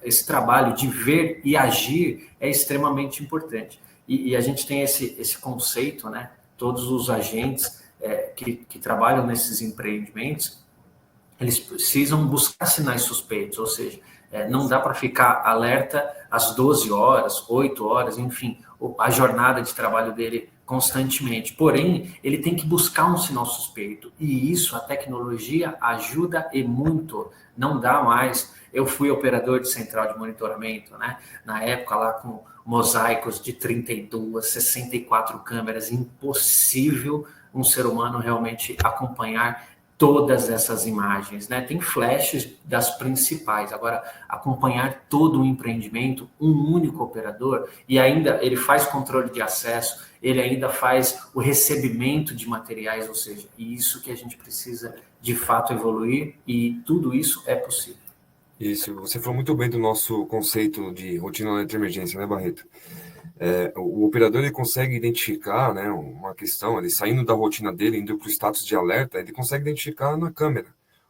Speaker 1: esse trabalho de ver e agir é extremamente importante. E a gente tem esse conceito, né? Todos os agentes que trabalham nesses empreendimentos, eles precisam buscar sinais suspeitos, ou seja, não dá para ficar alerta às 12 horas, 8 horas, enfim, a jornada de trabalho dele constantemente. Porém, ele tem que buscar um sinal suspeito. E isso, a tecnologia ajuda e muito. Não dá mais. Eu fui operador de central de monitoramento, né? Na época lá com mosaicos de 32, 64 câmeras, impossível um ser humano realmente acompanhar todas essas imagens, né? Tem flashes das principais. Agora, acompanhar todo o empreendimento, um único operador, e ainda ele faz controle de acesso, ele ainda faz o recebimento de materiais, ou seja, isso que a gente precisa de fato evoluir, e tudo isso é possível.
Speaker 3: Isso, você falou muito bem do nosso conceito de rotina alerta emergência, né, Barreto? O operador ele consegue identificar, né, uma questão, ele saindo da rotina dele, indo para o status de alerta, ele consegue identificar na câmera,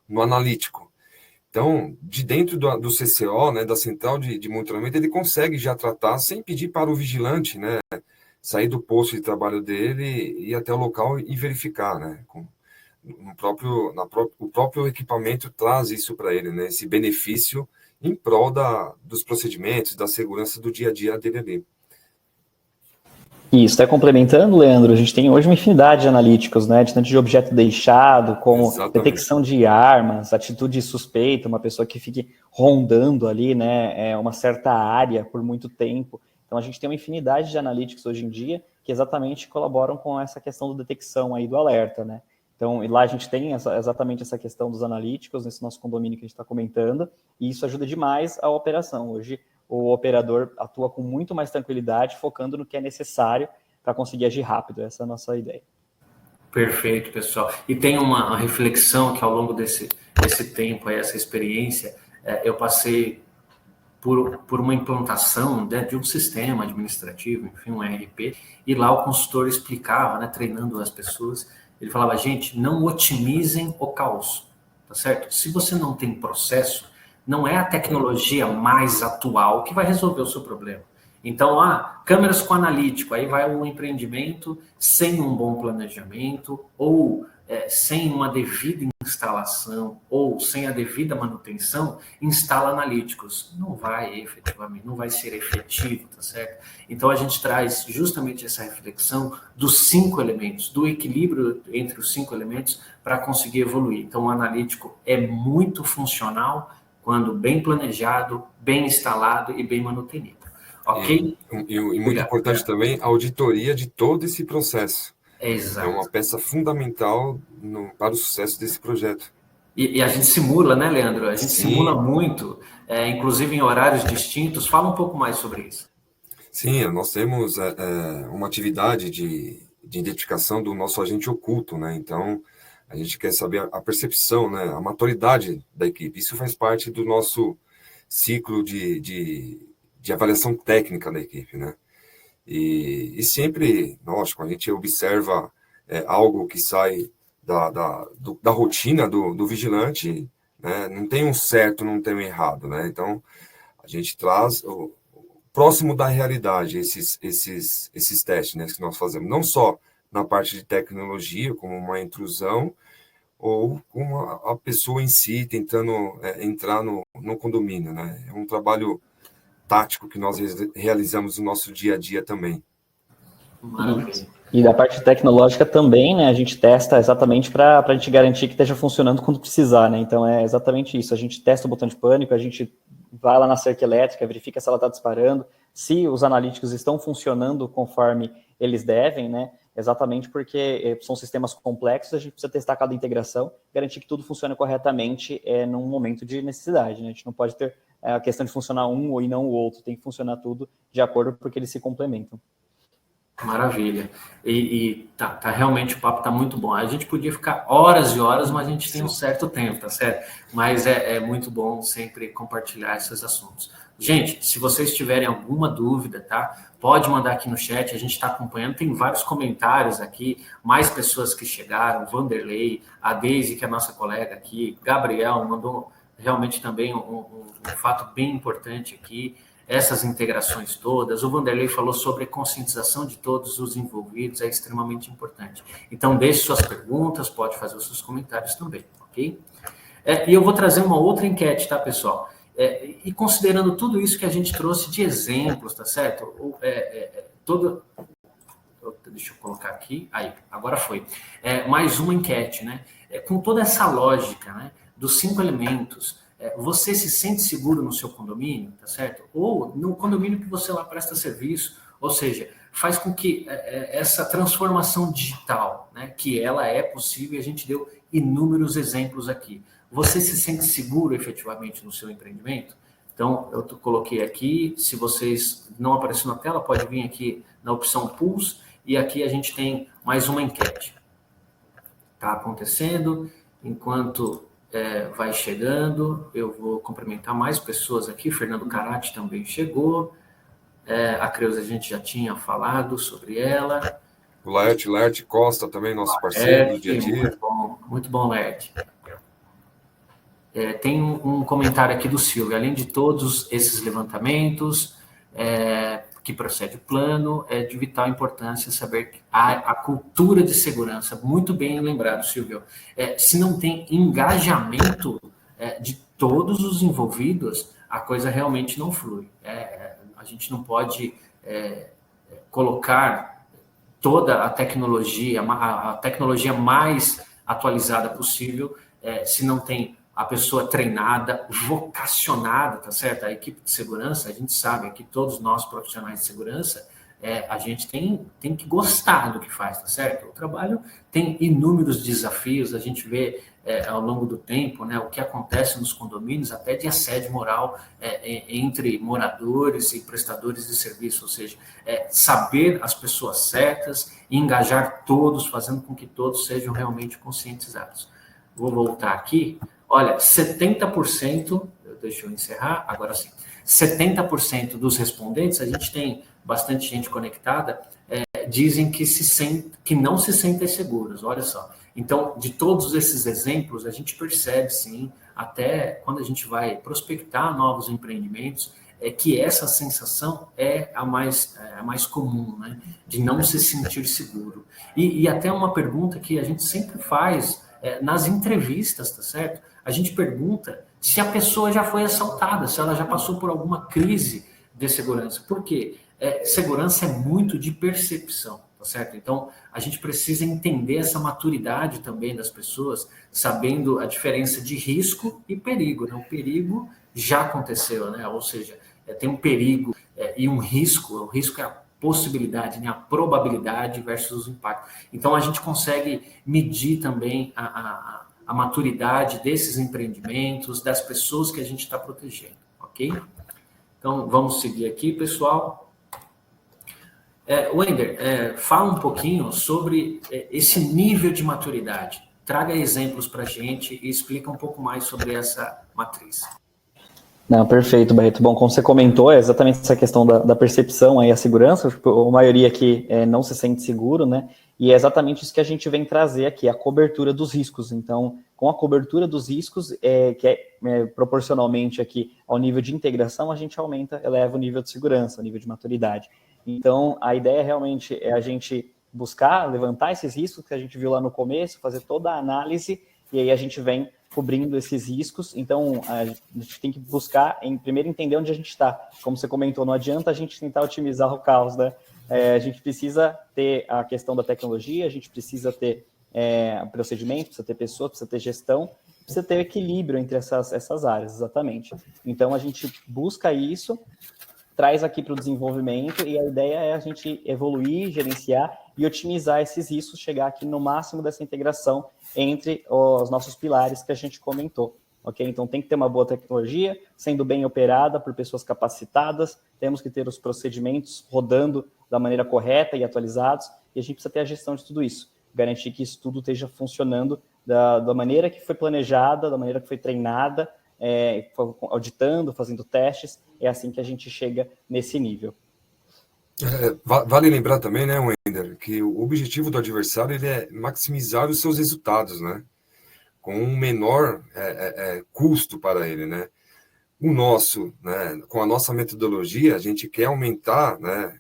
Speaker 3: no analítico. Então, de dentro do CCO, né, da central de monitoramento, ele consegue já tratar sem pedir para o vigilante, né, sair do posto de trabalho dele e ir até o local e verificar, né, o próprio equipamento traz isso para ele, né, esse benefício em prol dos procedimentos, da segurança do dia a dia dele ali.
Speaker 2: Isso, está complementando, Leandro, a gente tem hoje uma infinidade de analíticos, né, de tanto de objeto deixado, como
Speaker 3: Exatamente.
Speaker 2: Detecção de armas, atitude suspeita, uma pessoa que fique rondando ali, né, uma certa área por muito tempo. Então, a gente tem uma infinidade de analíticos hoje em dia que exatamente colaboram com essa questão da detecção aí do alerta, né. Então, e lá a gente tem exatamente essa questão dos analíticos nesse nosso condomínio que a gente está comentando, e isso ajuda demais a operação. Hoje, o operador atua com muito mais tranquilidade, focando no que é necessário para conseguir agir rápido. Essa é a nossa ideia.
Speaker 1: Perfeito, pessoal. E tem uma reflexão que ao longo desse tempo, essa experiência, eu passei por uma implantação, né, de um sistema administrativo, enfim, um ERP, e lá o consultor explicava, né, treinando as pessoas, ele falava, gente, não otimizem o caos, tá certo? Se você não tem processo, não é a tecnologia mais atual que vai resolver o seu problema. Então, câmeras com analítico, aí vai o empreendimento sem um bom planejamento, ou sem uma devida instalação ou sem a devida manutenção, instala analíticos. Não vai efetivamente, não vai ser efetivo, tá certo? Então a gente traz justamente essa reflexão dos 5 elementos, do equilíbrio entre os 5 elementos para conseguir evoluir. Então o analítico é muito funcional quando bem planejado, bem instalado e bem manutenido. Ok?
Speaker 3: E muito importante também a auditoria de todo esse processo.
Speaker 1: Exato.
Speaker 3: É uma peça fundamental para o sucesso desse projeto.
Speaker 1: E a gente simula, né, Leandro? A gente
Speaker 3: Sim.
Speaker 1: Simula muito, inclusive em horários distintos. Fala um pouco mais sobre isso.
Speaker 3: Sim, nós temos uma atividade de identificação do nosso agente oculto, né? Então, a gente quer saber a percepção, né? A maturidade da equipe. Isso faz parte do nosso ciclo de avaliação técnica da equipe, né? E sempre, lógico, a gente observa algo que sai da rotina do vigilante, né? Não tem um certo, não tem um errado, né? Então, a gente traz próximo da realidade esses testes, né, que nós fazemos, não só na parte de tecnologia, como uma intrusão, ou com a pessoa em si tentando entrar no condomínio, né? É um trabalho tático que nós realizamos no nosso dia a dia também.
Speaker 2: E da parte tecnológica também, né, a gente testa exatamente para a gente garantir que esteja funcionando quando precisar, né? Então é exatamente isso, a gente testa o botão de pânico, a gente vai lá na cerca elétrica, verifica se ela está disparando, se os analíticos estão funcionando conforme eles devem, né? Exatamente porque são sistemas complexos, a gente precisa testar cada integração, garantir que tudo funcione corretamente num momento de necessidade, né? A gente não pode ter a questão de funcionar um e não o outro, tem que funcionar tudo de acordo porque eles se complementam.
Speaker 1: Maravilha. E tá realmente o papo tá muito bom. A gente podia ficar horas e horas, mas a gente tem um certo tempo, tá certo? Mas é muito bom sempre compartilhar esses assuntos. Gente, se vocês tiverem alguma dúvida, tá? Pode mandar aqui no chat, a gente está acompanhando, tem vários comentários aqui, mais pessoas que chegaram, Vanderlei, a Deise, que é a nossa colega aqui, Gabriel mandou realmente também um fato bem importante aqui, essas integrações todas. O Vanderlei falou sobre a conscientização de todos os envolvidos, é extremamente importante. Então, deixe suas perguntas, pode fazer os seus comentários também, ok? E eu vou trazer uma outra enquete, tá, pessoal? E considerando tudo isso que a gente trouxe de exemplos, tá certo? Deixa eu colocar aqui. Aí, agora foi. Mais uma enquete, né? Com toda essa lógica, né? Dos 5 elementos, você se sente seguro no seu condomínio, tá certo? Ou no condomínio que você lá presta serviço, ou seja, faz com que essa transformação digital, né, que ela é possível, e a gente deu inúmeros exemplos aqui. Você se sente seguro efetivamente no seu empreendimento? Então, eu coloquei aqui, se vocês não apareceram na tela, pode vir aqui na opção Pulse, e aqui a gente tem mais uma enquete. Está acontecendo, enquanto vai chegando, eu vou cumprimentar mais pessoas aqui, Fernando Carati também chegou, a Creuza a gente já tinha falado sobre ela.
Speaker 3: O Laerte Costa também, nosso parceiro do dia a dia.
Speaker 1: Muito bom, Laerte. Tem um comentário aqui do Silvio, além de todos esses levantamentos que procede o plano, é de vital importância saber a cultura de segurança, muito bem lembrado, Silvio, se não tem engajamento de todos os envolvidos, a coisa realmente não flui. A gente não pode colocar toda a tecnologia mais atualizada possível, se não tem a pessoa treinada, vocacionada, tá certo? A equipe de segurança, a gente sabe que todos nós profissionais de segurança, a gente tem que gostar do que faz, tá certo? O trabalho tem inúmeros desafios, a gente vê ao longo do tempo, né, o que acontece nos condomínios, até de assédio moral entre moradores e prestadores de serviço, ou seja, saber as pessoas certas e engajar todos, fazendo com que todos sejam realmente conscientizados. Vou voltar aqui. Olha, 70%, deixa eu encerrar, agora sim, 70% dos respondentes, a gente tem bastante gente conectada, dizem que não se sentem seguros, olha só. Então, de todos esses exemplos, a gente percebe, sim, até quando a gente vai prospectar novos empreendimentos, é que essa sensação é a mais comum, né? De não se sentir seguro. E até uma pergunta que a gente sempre faz nas entrevistas, tá certo? A gente pergunta se a pessoa já foi assaltada, se ela já passou por alguma crise de segurança. Por quê? Segurança é muito de percepção, tá certo? Então, a gente precisa entender essa maturidade também das pessoas, sabendo a diferença de risco e perigo, né? O perigo já aconteceu, né? Ou seja, tem um perigo e um risco. O risco é a possibilidade, né? A probabilidade versus o impacto. Então, a gente consegue medir também a maturidade desses empreendimentos, das pessoas que a gente está protegendo, ok? Então, vamos seguir aqui, pessoal. Wender, fala um pouquinho sobre esse nível de maturidade. Traga exemplos para a gente e explica um pouco mais sobre essa matriz.
Speaker 2: Não, perfeito, Barreto. Bom, como você comentou, é exatamente essa questão da percepção aí, a segurança. A maioria aqui não se sente seguro, né? E é exatamente isso que a gente vem trazer aqui, a cobertura dos riscos. Então, com a cobertura dos riscos, proporcionalmente aqui ao nível de integração, a gente eleva o nível de segurança, o nível de maturidade. Então, a ideia realmente é a gente buscar levantar esses riscos que a gente viu lá no começo, fazer toda a análise, e aí a gente vem cobrindo esses riscos. Então, a gente tem que buscar, primeiro, entender onde a gente está. Como você comentou, não adianta a gente tentar otimizar o caos, né? A gente precisa ter a questão da tecnologia, a gente precisa ter procedimento, precisa ter pessoas, precisa ter gestão, precisa ter equilíbrio entre essas áreas, exatamente. Então, a gente busca isso, traz aqui para o desenvolvimento, e a ideia é a gente evoluir, gerenciar e otimizar esses riscos, chegar aqui no máximo dessa integração entre os nossos pilares que a gente comentou. Ok? Então, tem que ter uma boa tecnologia, sendo bem operada por pessoas capacitadas, temos que ter os procedimentos rodando da maneira correta e atualizados, e a gente precisa ter a gestão de tudo isso, garantir que isso tudo esteja funcionando da maneira que foi planejada, da maneira que foi treinada, auditando, fazendo testes, é assim que a gente chega nesse nível.
Speaker 3: Vale lembrar também, né, Wender, que o objetivo do adversário ele é maximizar os seus resultados, né? Com um menor custo para ele, né? O nosso, né, com a nossa metodologia, a gente quer aumentar, né,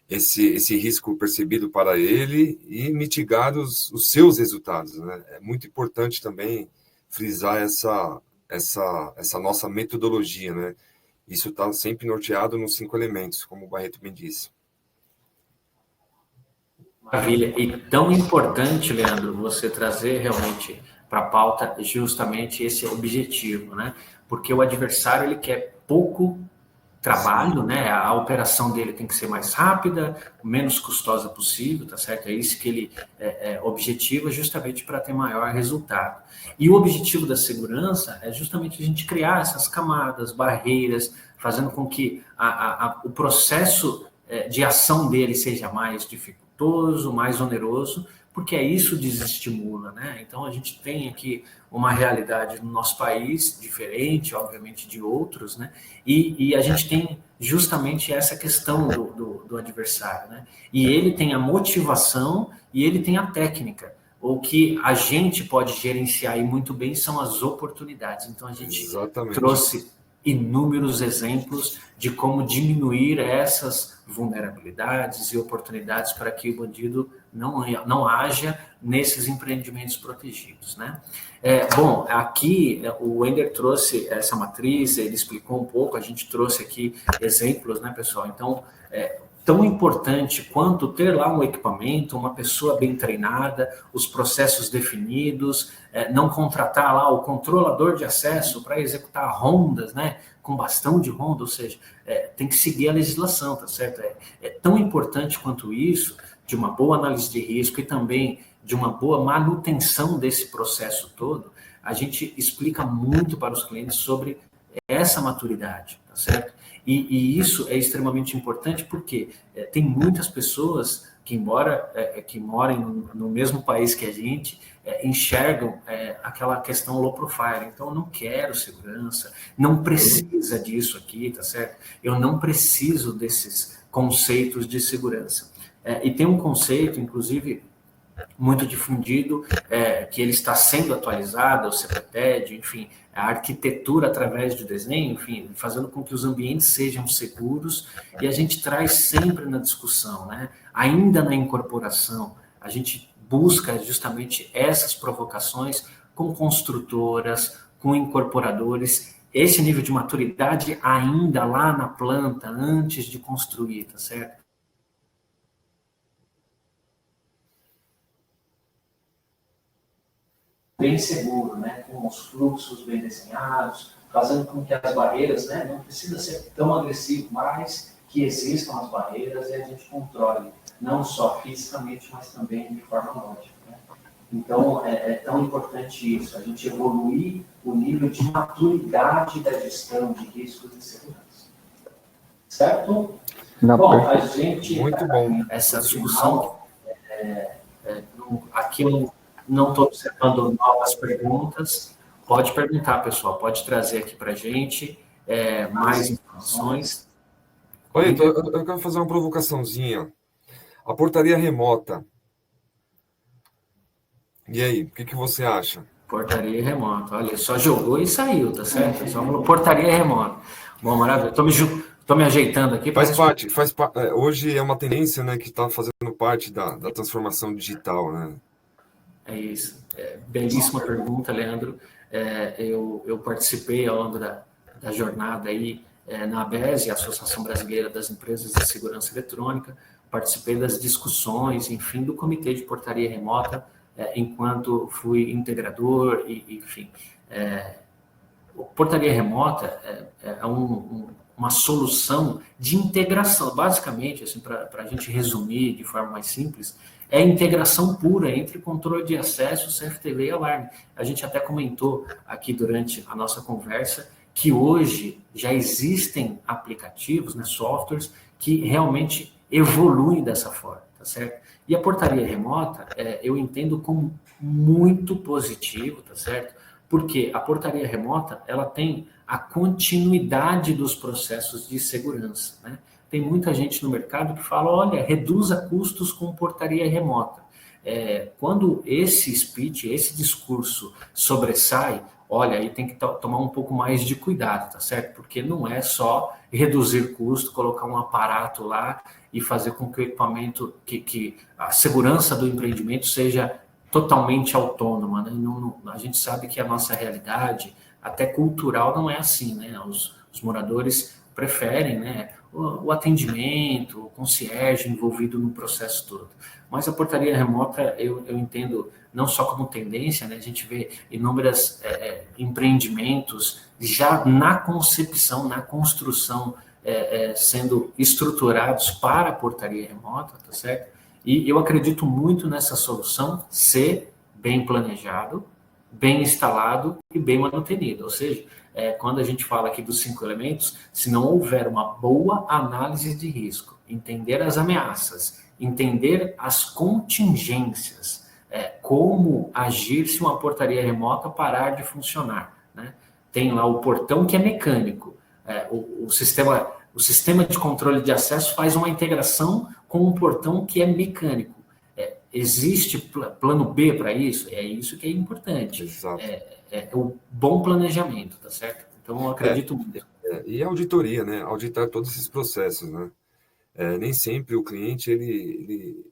Speaker 3: esse risco percebido para ele e mitigar os seus resultados, né? É muito importante também frisar essa nossa metodologia, né? Isso está sempre norteado nos 5 elementos, como o Barreto bem disse.
Speaker 1: Maravilha. E tão importante, Leandro, você trazer realmente para a pauta justamente esse objetivo, né? Porque o adversário ele quer pouco trabalho, né? A operação dele tem que ser mais rápida, o menos custosa possível, tá certo? É isso que ele objetiva justamente para ter maior resultado. E o objetivo da segurança é justamente a gente criar essas camadas, barreiras, fazendo com que o processo de ação dele seja mais dificultoso, mais oneroso, porque isso desestimula, né? Então, a gente tem aqui uma realidade no nosso país diferente, obviamente, de outros, né? E a gente tem justamente essa questão do adversário, né? E ele tem a motivação e ele tem a técnica. O que a gente pode gerenciar aí muito bem são as oportunidades. Então, a gente trouxe inúmeros exemplos de como diminuir essas vulnerabilidades e oportunidades para que o bandido não haja nesses empreendimentos protegidos, né? Bom, aqui o Wender trouxe essa matriz, ele explicou um pouco, a gente trouxe aqui exemplos, né, pessoal? Então, tão importante quanto ter lá um equipamento, uma pessoa bem treinada, os processos definidos, não contratar lá o controlador de acesso para executar rondas, né, com bastão de ronda, ou seja, tem que seguir a legislação, tá certo? É tão importante quanto isso, de uma boa análise de risco e também de uma boa manutenção desse processo todo, a gente explica muito para os clientes sobre essa maturidade, tá certo? E isso é extremamente importante porque tem muitas pessoas que, embora que morem no mesmo país que a gente, enxergam aquela questão low profile. Então, eu não quero segurança, não precisa disso aqui, tá certo? Eu não preciso desses conceitos de segurança. E tem um conceito, inclusive, muito difundido, que ele está sendo atualizado, o CPTED, enfim, a arquitetura através do desenho, enfim, fazendo com que os ambientes sejam seguros, e a gente traz sempre na discussão, né? Ainda na incorporação, a gente busca justamente essas provocações com construtoras, com incorporadores, esse nível de maturidade ainda lá na planta, antes de construir, tá certo? Bem seguro, né? Com os fluxos bem desenhados, fazendo com que as barreiras, né, não precisa ser tão agressivo, mas que existam as barreiras e a gente controle, não só fisicamente, mas também de forma lógica. Né? Então, é tão importante isso, a gente evoluir o nível de maturidade da gestão de riscos de segurança. Certo? Bom, a gente...
Speaker 3: Muito bom.
Speaker 1: Essa discussão, aqui não estou observando novas perguntas. Pode perguntar, pessoal. Pode trazer aqui para a gente mais informações.
Speaker 3: Olha, então, eu quero fazer uma provocaçãozinha. A portaria remota. E aí, o que você acha?
Speaker 1: Portaria remota. Olha, só jogou e saiu, tá certo? Só falou portaria remota. Bom, maravilha. Estou me ajeitando aqui.
Speaker 3: Faz parte. Hoje é uma tendência, né, que está fazendo parte da transformação digital, né?
Speaker 1: É isso. Belíssima pergunta, Leandro. Eu participei ao longo da jornada aí na ABES, a Associação Brasileira das Empresas de Segurança Eletrônica, participei das discussões, enfim, do Comitê de Portaria Remota, enquanto fui integrador, enfim. Portaria remota é uma solução de integração, basicamente, assim, para a gente resumir de forma mais simples, é a integração pura entre controle de acesso, CFTV e alarme. A gente até comentou aqui durante a nossa conversa que hoje já existem aplicativos, né, softwares, que realmente evoluem dessa forma, tá certo? E a portaria remota, eu entendo como muito positivo, tá certo? Porque a portaria remota, ela tem a continuidade dos processos de segurança, né? Tem muita gente no mercado que fala, olha, reduza custos com portaria remota. Quando esse speech, esse discurso sobressai, olha, aí tem que tomar um pouco mais de cuidado, tá certo? Porque não é só reduzir custo, colocar um aparato lá e fazer com que o equipamento, que a segurança do empreendimento seja totalmente autônoma, né? A gente sabe que a nossa realidade, até cultural, não é assim, né? Os moradores preferem, né, o atendimento, o concierge envolvido no processo todo. Mas a portaria remota, eu entendo não só como tendência, né? A gente vê inúmeros empreendimentos já na concepção, na construção, sendo estruturados para a portaria remota, tá certo? E eu acredito muito nessa solução ser bem planejado, bem instalado e bem mantenido. Ou seja, quando a gente fala aqui dos 5 elementos, se não houver uma boa análise de risco, entender as ameaças, entender as contingências, como agir se uma portaria remota parar de funcionar, né? Tem lá o portão que é mecânico, o sistema de controle de acesso faz uma integração com um portão que é mecânico. Existe plano B para isso? É isso que é importante.
Speaker 3: Exato.
Speaker 1: O bom planejamento, tá certo? Então, eu acredito muito.
Speaker 3: E a auditoria, né? Auditar todos esses processos, né? Nem sempre o cliente ele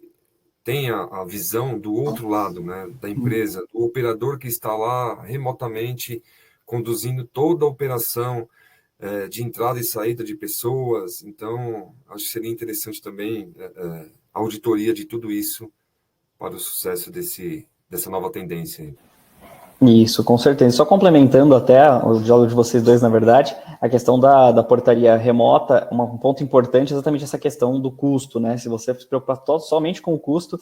Speaker 3: tem a visão do outro lado, né? Da empresa, do operador que está lá remotamente conduzindo toda a operação de entrada e saída de pessoas. Então, acho que seria interessante também a auditoria de tudo isso para o sucesso dessa nova tendência aí.
Speaker 2: Isso, com certeza. Só complementando até o diálogo de vocês dois, na verdade, a questão da portaria remota, um ponto importante é exatamente essa questão do custo, né? Se você se preocupar somente com o custo,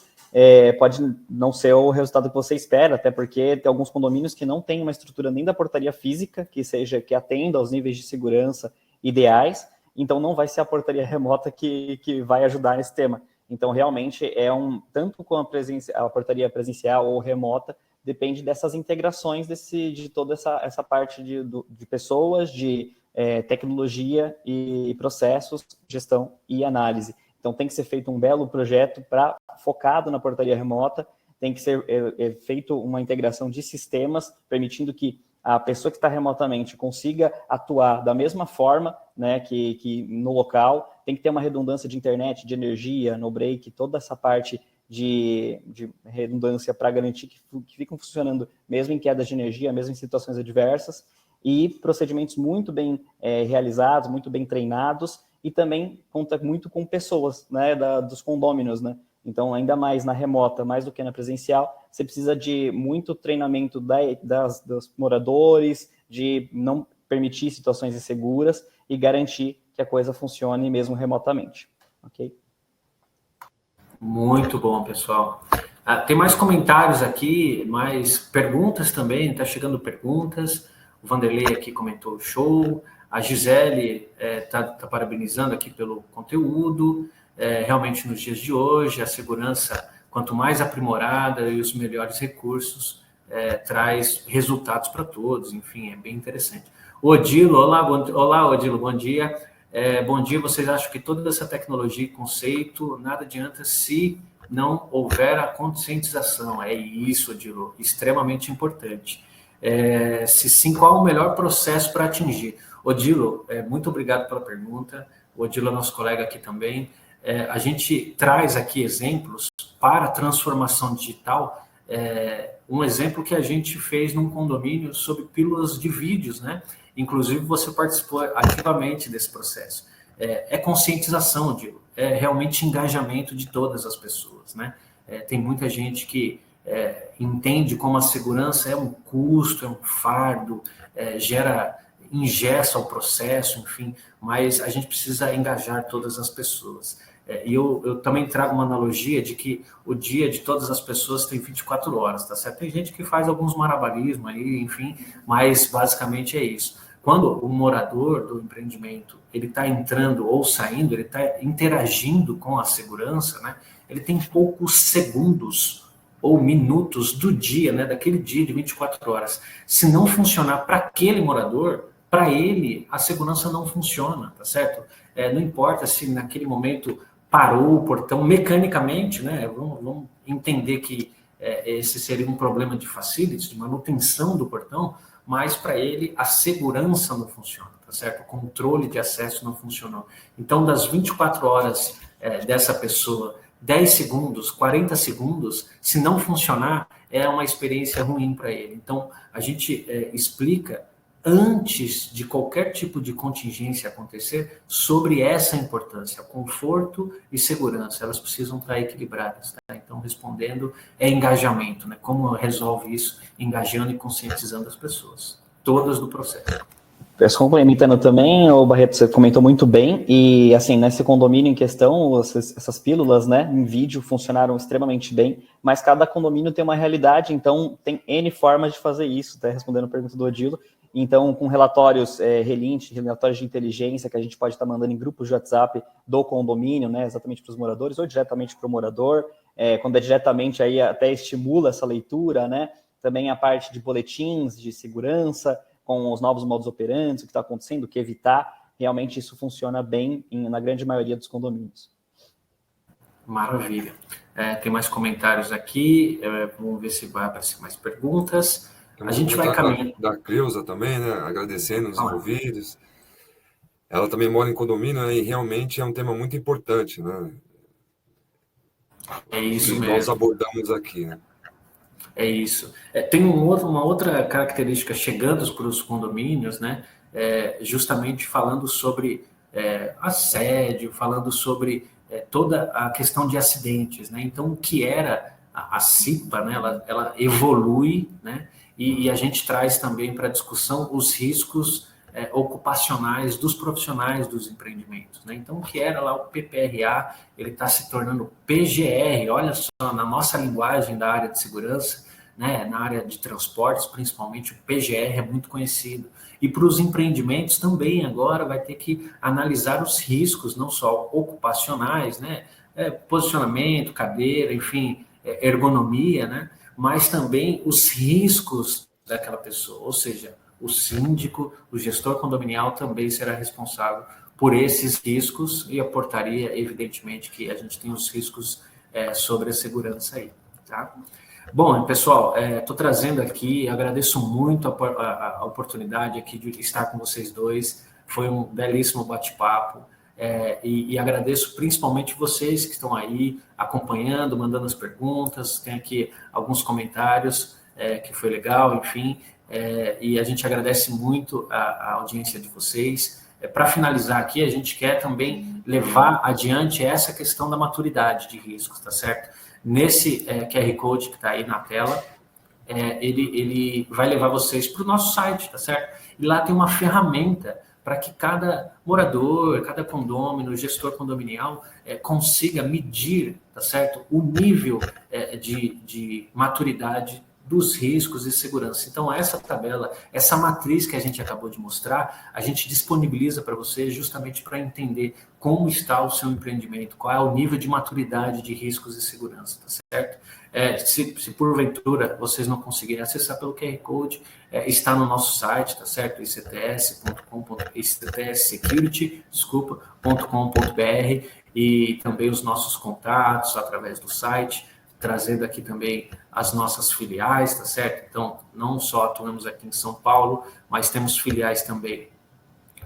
Speaker 2: pode não ser o resultado que você espera, até porque tem alguns condomínios que não têm uma estrutura nem da portaria física, que atenda aos níveis de segurança ideais, então não vai ser a portaria remota que vai ajudar nesse tema. Então, realmente, tanto com a portaria presencial ou remota, depende dessas integrações de toda essa parte de pessoas, de tecnologia e processos, gestão e análise. Então, tem que ser feito um belo projeto focado na portaria remota, tem que ser feito uma integração de sistemas, permitindo que a pessoa que está remotamente consiga atuar da mesma forma, né, que no local. Tem que ter uma redundância de internet, de energia, no break, toda essa parte de redundância para garantir que ficam funcionando mesmo em quedas de energia, mesmo em situações adversas, e procedimentos muito bem realizados, muito bem treinados, e também conta muito com pessoas, né, dos condôminos, né? Então, ainda mais na remota, mais do que na presencial, você precisa de muito treinamento dos moradores, de não permitir situações inseguras e garantir que a coisa funcione mesmo remotamente, ok?
Speaker 1: Muito bom, pessoal. Tem mais comentários aqui, mais perguntas também, está chegando perguntas. O Vanderlei aqui comentou show. A Gisele está parabenizando aqui pelo conteúdo. Realmente, nos dias de hoje, a segurança, quanto mais aprimorada e os melhores recursos, traz resultados para todos. Enfim, é bem interessante. Odilo, olá, Odilo, bom dia. Bom dia, vocês acham que toda essa tecnologia e conceito, nada adianta se não houver a conscientização. É isso, Odilo, extremamente importante. Se sim, qual o melhor processo para atingir? Odilo, muito obrigado pela pergunta. O Odilo é nosso colega aqui também. A gente traz aqui exemplos para a transformação digital. Um exemplo que a gente fez num condomínio sobre pílulas de vídeos, né? Inclusive, você participou ativamente desse processo. Conscientização, Dilo, realmente engajamento de todas as pessoas, né? Tem muita gente que entende como a segurança é um custo, é um fardo, engessa o processo, enfim, mas a gente precisa engajar todas as pessoas. E eu também trago uma analogia de que o dia de todas as pessoas tem 24 horas, tá certo? Tem gente que faz alguns malabarismos aí, enfim, mas basicamente é isso. Quando o morador do empreendimento ele está entrando ou saindo, ele está interagindo com a segurança, né? Ele tem poucos segundos ou minutos do dia, né? Daquele dia de 24 horas. Se não funcionar para aquele morador, para ele a segurança não funciona, tá certo? Não importa se naquele momento parou o portão mecanicamente, né? Vamos entender que esse seria um problema de facilities, de manutenção do portão, mas para ele a segurança não funciona, tá certo? O controle de acesso não funcionou. Então, das 24 horas dessa pessoa, 10 segundos, 40 segundos, se não funcionar, é uma experiência ruim para ele. Então, a gente explica antes de qualquer tipo de contingência acontecer sobre essa importância, conforto e segurança, elas precisam estar equilibradas, tá? Então, respondendo, engajamento, né? Como resolve isso? Engajando e conscientizando as pessoas, todas do processo.
Speaker 2: Complementando também, o Barreto, você comentou muito bem, e assim, nesse condomínio em questão, essas pílulas, né, em vídeo funcionaram extremamente bem, mas cada condomínio tem uma realidade, então tem N formas de fazer isso, tá? Respondendo a pergunta do Odilo. Então, com relatórios relatórios de inteligência que a gente pode estar mandando em grupos de WhatsApp do condomínio, né, exatamente para os moradores, ou diretamente para o morador, quando é diretamente, aí até estimula essa leitura, né, também a parte de boletins de segurança, com os novos modus operandi, o que está acontecendo, o que evitar, realmente isso funciona bem na grande maioria dos condomínios.
Speaker 1: Maravilha. Tem mais comentários aqui, vamos ver se vai aparecer mais perguntas. A gente vai caminhando.
Speaker 3: Da Cleusa também, né? Agradecendo os envolvidos. Ela também mora em condomínio, né? E realmente é um tema muito importante, né?
Speaker 1: É isso
Speaker 3: que
Speaker 1: mesmo.
Speaker 3: Nós abordamos aqui, né?
Speaker 1: É isso. Tem uma outra característica chegando para os condomínios, né? Justamente falando sobre assédio, falando sobre toda a questão de acidentes, né? Então, o que era a CIPA, né? Ela evolui, né? E a gente traz também para a discussão os riscos ocupacionais dos profissionais dos empreendimentos, né? Então, o que era lá o PPRA, ele está se tornando PGR, olha só, na nossa linguagem da área de segurança, né, na área de transportes, principalmente, o PGR é muito conhecido. E para os empreendimentos também agora vai ter que analisar os riscos, não só ocupacionais, né, posicionamento, cadeira, enfim, ergonomia, né, mas também os riscos daquela pessoa, ou seja, o síndico, o gestor condominial também será responsável por esses riscos e a portaria, evidentemente, que a gente tem os riscos sobre a segurança aí, tá? Bom, pessoal, estou trazendo aqui, agradeço muito a oportunidade aqui de estar com vocês dois, foi um belíssimo bate-papo, e agradeço principalmente vocês que estão aí acompanhando, mandando as perguntas, tem aqui alguns comentários, que foi legal, enfim, e a gente agradece muito a audiência de vocês. Para finalizar aqui, a gente quer também levar adiante essa questão da maturidade de riscos, tá certo? Nesse QR Code que está aí na tela, ele vai levar vocês para o nosso site, tá certo? E lá tem uma ferramenta para que cada morador, cada condômino, gestor condominial consiga medir, tá certo? O nível de maturidade dos riscos e segurança. Então, essa tabela, essa matriz que a gente acabou de mostrar, a gente disponibiliza para você justamente para entender como está o seu empreendimento, qual é o nível de maturidade de riscos e segurança, tá certo? Se porventura vocês não conseguirem acessar pelo QR Code, está no nosso site, tá certo? icts.security.com.br e também os nossos contatos através do site, trazendo aqui também as nossas filiais, tá certo? Então, não só atuamos aqui em São Paulo, mas temos filiais também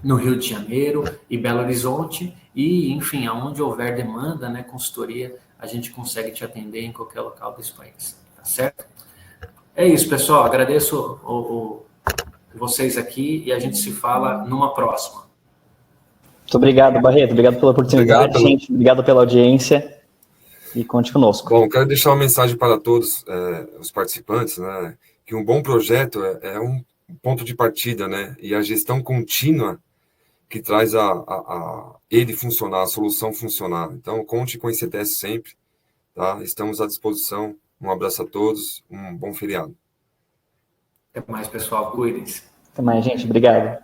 Speaker 1: no Rio de Janeiro e Belo Horizonte, e, enfim, aonde houver demanda, né, consultoria, a gente consegue te atender em qualquer local desse país, tá certo? É isso, pessoal, agradeço vocês aqui e a gente se fala numa próxima.
Speaker 2: Muito obrigado, Barreto, obrigado pela oportunidade, gente, obrigado pela audiência. E conte conosco.
Speaker 3: Bom, quero deixar uma mensagem para todos os participantes, né, que um bom projeto é um ponto de partida, né, e a gestão contínua que traz ele funcionar, a solução funcionar. Então, conte com o ICTS sempre, tá? Estamos à disposição. Um abraço a todos, um bom feriado.
Speaker 1: Até mais, pessoal, cuidem-se.
Speaker 2: Até mais, gente, obrigado.